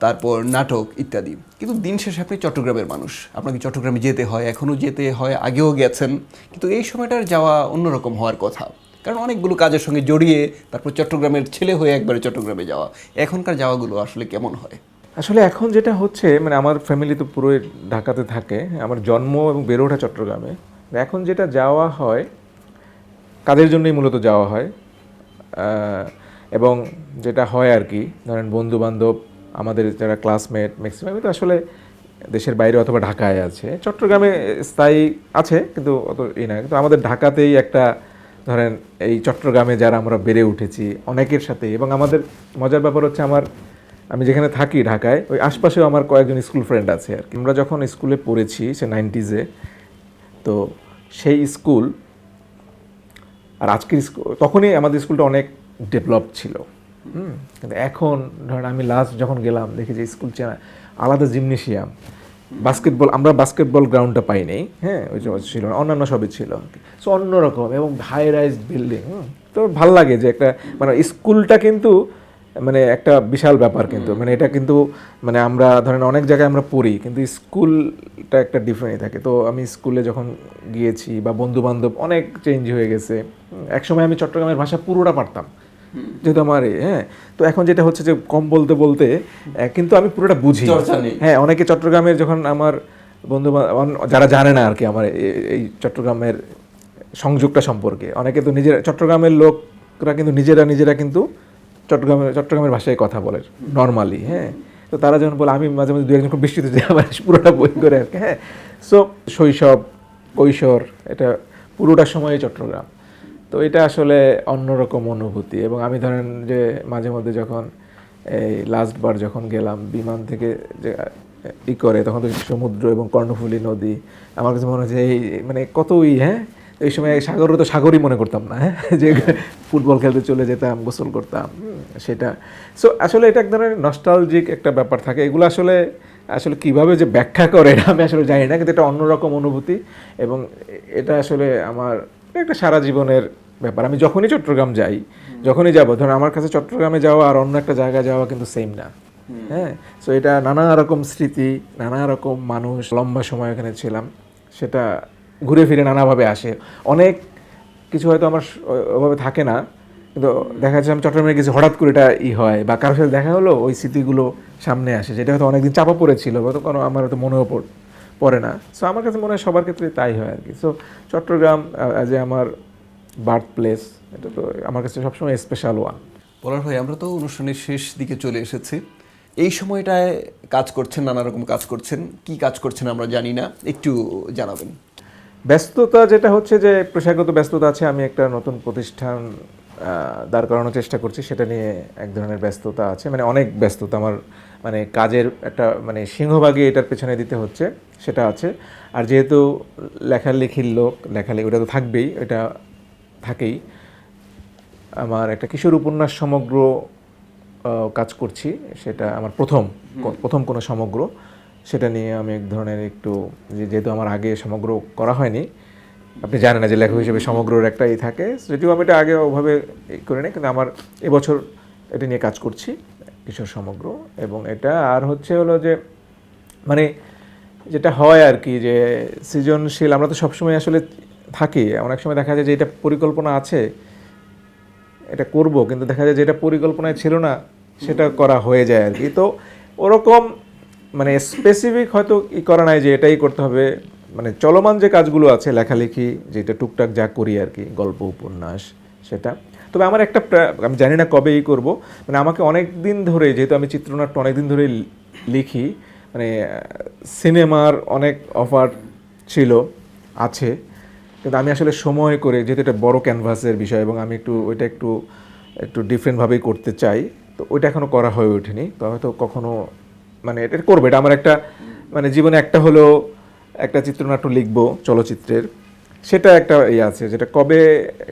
[SPEAKER 1] তারপর নাটক ইত্যাদি, কিন্তু দিন শেষে আপনি চট্টগ্রামের মানুষ, আপনাকে চট্টগ্রামে যেতে হয়, এখনও যেতে হয়, আগেও গেছেন, কিন্তু এই সময়টার যাওয়া অন্যরকম হওয়ার কথা, কারণ অনেকগুলো কাজের সঙ্গে জড়িয়ে তারপর চট্টগ্রামের ছেলে হয়ে একবারে চট্টগ্রামে যাওয়া, এখনকার যাওয়াগুলো আসলে কেমন হয়?
[SPEAKER 2] আসলে এখন যেটা হচ্ছে মানে আমার ফ্যামিলি তো পুরোই ঢাকাতে থাকে, আমার জন্ম এবং বেড়ে ওঠা চট্টগ্রামে। এখন যেটা যাওয়া হয় কাজের জন্যই মূলত যাওয়া হয়, এবং যেটা হয় আর কি, ধরেন বন্ধু বান্ধব আমাদের যারা ক্লাসমেট ম্যাক্সিমামই তো আসলে দেশের বাইরে অথবা ঢাকায় আছে, চট্টগ্রামে স্থায়ী আছে কিন্তু অত না, কিন্তু আমাদের ঢাকাতেই একটা ধরেন এই চট্টগ্রামে যারা আমরা বেড়ে উঠেছি অনেকের সাথে, এবং আমাদের মজার ব্যাপার হচ্ছে আমি যেখানে থাকি ঢাকায় ওই আশপাশেও আমার কয়েকজন স্কুল ফ্রেন্ড আছে আর কি। আমরা যখন স্কুলে পড়েছি সে 90s, তো সেই স্কুল আর আজকের স্কুল, তখনই আমাদের স্কুলটা অনেক ডেভেলপ ছিল, কিন্তু এখন ধরেন আমি লাস্ট যখন গেলাম দেখি যে স্কুল আলাদা জিমনেশিয়াম, বাস্কেটবল, আমরা বাস্কেটবল গ্রাউন্ডটা পাই নাই, হ্যাঁ ওই যে ছিল না, অন্যান্য সবই ছিল, সো অন্যরকম এবং হাই রাইজ বিল্ডিং। তো ভাল লাগে যে একটা মানে স্কুলটা কিন্তু মানে একটা বিশাল ব্যাপার, কিন্তু মানে এটা কিন্তু মানে আমরা ধরেন অনেক জায়গায় আমরা পড়ি কিন্তু স্কুলটা একটা ডিফারেন্টই থাকে। তো আমি স্কুলে যখন গিয়েছি বা বন্ধু বান্ধব অনেক চেঞ্জ হয়ে গেছে। একসময় আমি চট্টগ্রামের ভাষা পুরোটা পারতাম যেহেতু আমার হ্যাঁ, তো এখন যেটা হচ্ছে যে কম বলতে বলতে কিন্তু আমি পুরোটা বুঝি। হ্যাঁ, অনেকে চট্টগ্রামের যখন আমার বন্ধু যারা জানে না আর কি আমার এই চট্টগ্রামের সংযোগটা সম্পর্কে, অনেকে তো চট্টগ্রামের লোকরা কিন্তু নিজেরা কিন্তু চট্টগ্রামের ভাষায় কথা বলে নর্মালি, হ্যাঁ। তো তারা যখন বলে আমি মাঝে মাঝে 2-1 খুব বৃষ্টিতে যাই আবার পুরোটা বই করে আর কি, হ্যাঁ। সো শৈশব কৈশোর এটা পুরোটা সময় চট্টগ্রাম, তো এটা আসলে অন্যরকম অনুভূতি। এবং আমি ধরেন যে মাঝে মধ্যে যখন এই লাস্টবার যখন গেলাম বিমান থেকে যে করে, তখন তো সমুদ্র এবং কর্ণফুলী নদী আমার কাছে মনে হচ্ছে এই মানে কতই, হ্যাঁ এই সময় সাগরও তো সাগরই মনে করতাম না, হ্যাঁ যে ফুটবল খেলতে চলে যেতাম, গোসল করতাম সেটা। সো আসলে এটা এক ধরনের নস্টালজিক একটা ব্যাপার থাকে, এগুলো আসলে কীভাবে যে ব্যাখ্যা করে এটা আমি আসলে জানি না, কিন্তু এটা অন্যরকম অনুভূতি এবং এটা আসলে আমার একটা সারা জীবনের ব্যাপার। আমি যখনই চট্টগ্রাম যাই, যখনই যাব, ধরুন আমার কাছে চট্টগ্রামে যাওয়া আর অন্য একটা জায়গায় যাওয়া কিন্তু সেম না। হ্যাঁ, সো এটা নানা রকম স্মৃতি, নানা রকম মানুষ, লম্বা সময় ওখানে ছিলাম, সেটা ঘুরে ফিরে নানাভাবে আসে। অনেক কিছু হয়তো আমার ওভাবে থাকে না, কিন্তু দেখা যাচ্ছে আমি চট্টগ্রামে গেছি, হঠাৎ করে এটা হয়, বা কারোর সাথে দেখা হলো, ওই স্মৃতিগুলো সামনে আসে, যেটা হয়তো অনেকদিন চাপা পড়েছিল, হয়তো কোনো আমার হয়তো মনেও পড়ে না। সো আমার কাছে মনে হয় সবার ক্ষেত্রে তাই হয় আর কি। সো চট্টগ্রাম অ্যাজ এ আমার বার্থ প্লেস, এটা তো আমার কাছে সবসময় স্পেশাল ওয়ান।
[SPEAKER 1] পলাশ ভাই, আমরা তো অনুষ্ঠানের শেষ দিকে চলে এসেছি। এই সময়টায় কাজ করছেন, নানা রকম কাজ করছেন, কি কাজ করছেন আমরা জানি না, একটু জানাবেন।
[SPEAKER 2] ব্যস্ততা যেটা হচ্ছে যে পেশাগত ব্যস্ততা আছে, আমি একটা নতুন প্রতিষ্ঠান দাঁড় করানোর চেষ্টা করছি, সেটা নিয়ে এক ধরনের ব্যস্ততা আছে, মানে অনেক ব্যস্ততা আমার, মানে কাজের একটা মানে সিংহভাগই এটার পেছনে দিতে হচ্ছে, সেটা আছে। আর যেহেতু লেখালেখির লোক, লেখালেখি ওটা তো থাকবেই, এটা থাকেই। আমার একটা কিশোর উপন্যাস সমগ্র কাজ করছি, সেটা আমার প্রথম কোনো সমগ্র, সেটা নিয়ে আমি এক ধরনের একটু, যেহেতু আমার আগে সমগ্র করা হয়নি, আপনি জানেন না যে লেখক হিসেবে সমগ্রর একটাই থাকে, যদিও আমি এটা আগে ওভাবে করে নিই, কিন্তু আমার এবছর এটা নিয়ে কাজ করছি, কিশোর সমগ্র। এবং এটা আর হলো যে মানে যেটা হয় আর কি, যে সৃজনশীল আমরা তো সবসময় আসলে থাকি, অনেক সময় দেখা যায় যে এটা পরিকল্পনা আছে, এটা করব, কিন্তু দেখা যায় যে এটা পরিকল্পনায় ছিল না, সেটা করা হয়ে যায় আর কি। তো ওরকম মানে স্পেসিফিক হয়তো করা নাই যে এটাই করতে হবে, মানে চলমান যে কাজগুলো আছে, লেখালেখি যেটা টুকটাক যা করি আর কি, গল্প উপন্যাস, সেটা। তবে আমার একটা আমি জানি না কবে করব, মানে আমাকে অনেক দিন ধরে, যেহেতু আমি চিত্রনাট্য অনেক দিন ধরে লিখি, মানে সিনেমার অনেক অফার ছিল, আছে, কিন্তু আমি আসলে সময় করে, যেহেতু এটা বড় ক্যানভাসের বিষয় এবং আমি ওইটা একটু ডিফারেন্টভাবেই করতে চাই, তো ওইটা এখনও করা হয়ে ওঠেনি। তো হয়তো কখনো মানে এটা করবো, এটা আমার একটা মানে জীবনে একটা হলেও একটা চিত্রনাট্য লিখবো চলচ্চিত্রের, সেটা একটা আছে, যেটা কবে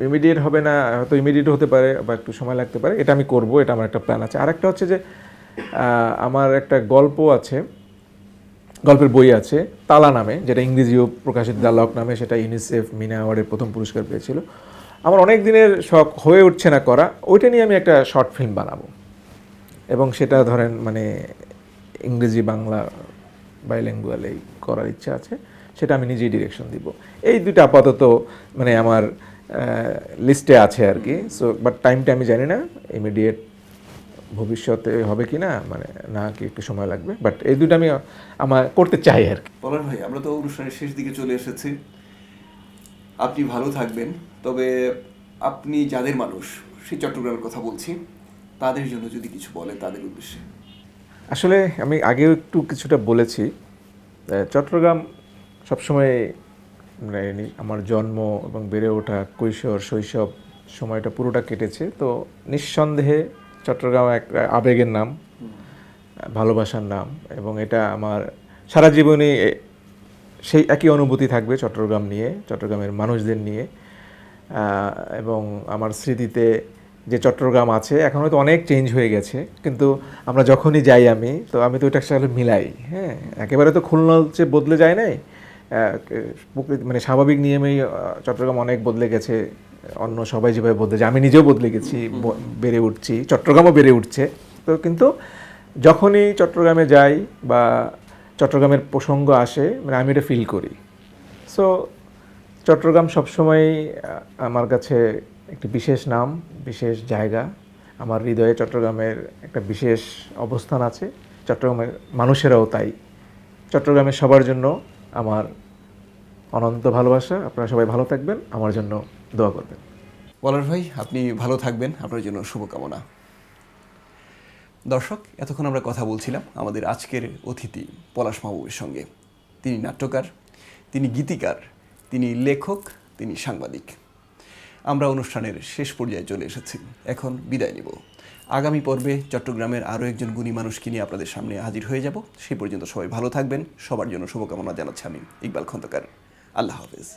[SPEAKER 2] ইমিডিয়েট হবে না, হয়তো ইমিডিয়েট হতে পারে বা একটু সময় লাগতে পারে, এটা আমি করব, এটা আমার একটা প্ল্যান আছে। আর একটা হচ্ছে যে আমার একটা গল্প আছে, গল্পের বই আছে তালা নামে, যেটা ইংরেজিও প্রকাশিত, দ্য লক নামে, সেটা ইউনিসেফ মিনা অ্যাওয়ার্ডের প্রথম পুরস্কার পেয়েছিল। আমার অনেক দিনের শখ, হয়ে উঠছে না করা, ওইটা নিয়ে আমি একটা শর্ট ফিল্ম বানাবো, এবং সেটা ধরেন মানে ইংরেজি বাংলা বাইলিঙ্গুয়ালেই করার ইচ্ছা আছে, সেটা আমি নিজেই ডিরেকশন দিব। এই দুটো আপাতত মানে আমার লিস্টে আছে আর কি। সো বাট টাইমটা আমি জানি না ইমিডিয়েট ভবিষ্যতে হবে কি না, মানে না কি একটু সময় লাগবে, বাট এই দুটো আমি আমার করতে চাই আর কি।
[SPEAKER 1] পলাশ ভাই, আমরা তো অনুষ্ঠানের শেষ দিকে চলে এসেছি। আপনি ভালো থাকবেন, তবে আপনি যাদের মানুষ, সেই চট্টগ্রামের কথা বলছি, তাদের জন্য যদি কিছু বলেন, তাদের উদ্দেশ্যে।
[SPEAKER 2] আসলে আমি আগেও একটু কিছুটা বলেছি, চট্টগ্রাম সবসময় মানে আমার জন্ম এবং বেড়ে ওঠা, কৈশোর শৈশব সময়টা পুরোটা কেটেছে, তো নিঃসন্দেহে চট্টগ্রাম একটা আবেগের নাম, ভালোবাসার নাম, এবং এটা আমার সারা জীবনে সেই একই অনুভূতি থাকবে চট্টগ্রাম নিয়ে, চট্টগ্রামের মানুষদের নিয়ে। এবং আমার স্মৃতিতে যে চট্টগ্রাম আছে, এখন হয়তো অনেক চেঞ্জ হয়ে গেছে, কিন্তু আমরা যখনই যাই আমি তো ওইটার সাথে মিলাই। হ্যাঁ, একেবারে তো খুলনা হচ্ছে বদলে যায় নাই, মানে স্বাভাবিক নিয়মেই চট্টগ্রাম অনেক বদলে গেছে, অন্য সবাই যেভাবে বদলে যায়, আমি নিজেও বদলে গেছি, বেড়ে উঠছি, চট্টগ্রামও বেড়ে উঠছে। তো কিন্তু যখনই চট্টগ্রামে যাই বা চট্টগ্রামের প্রসঙ্গ আসে, মানে আমি এটা ফিল করি। সো চট্টগ্রাম সবসময় আমার কাছে একটি বিশেষ নাম, বিশেষ জায়গা, আমার হৃদয়ে চট্টগ্রামের একটা বিশেষ অবস্থান আছে, চট্টগ্রামের মানুষেরাও তাই। চট্টগ্রামের সবার জন্য আমার অনন্ত ভালোবাসা, আপনারা সবাই ভালো থাকবেন, আমার জন্য দোয়া করবেন।
[SPEAKER 1] পলাশ ভাই, আপনি ভালো থাকবেন, আপনার জন্য শুভকামনা। দর্শক, এতক্ষণ আমরা কথা বলছিলাম আমাদের আজকের অতিথি পলাশ মাহবুবের সঙ্গে। তিনি নাট্যকার, তিনি গীতিকার, তিনি লেখক, তিনি সাংবাদিক। আমরা অনুষ্ঠানের শেষ পর্যায়ে চলে এসেছি, এখন বিদায় নিব। আগামী পর্বে চট্টগ্রামের আরও একজন গুণী মানুষকে নিয়ে আপনাদের সামনে হাজির হয়ে যাব। সেই পর্যন্ত সবাই ভালো থাকবেন, সবার জন্য শুভকামনা জানাচ্ছি আমি ইকবাল খন্দকার। আল্লাহ হাফেজ।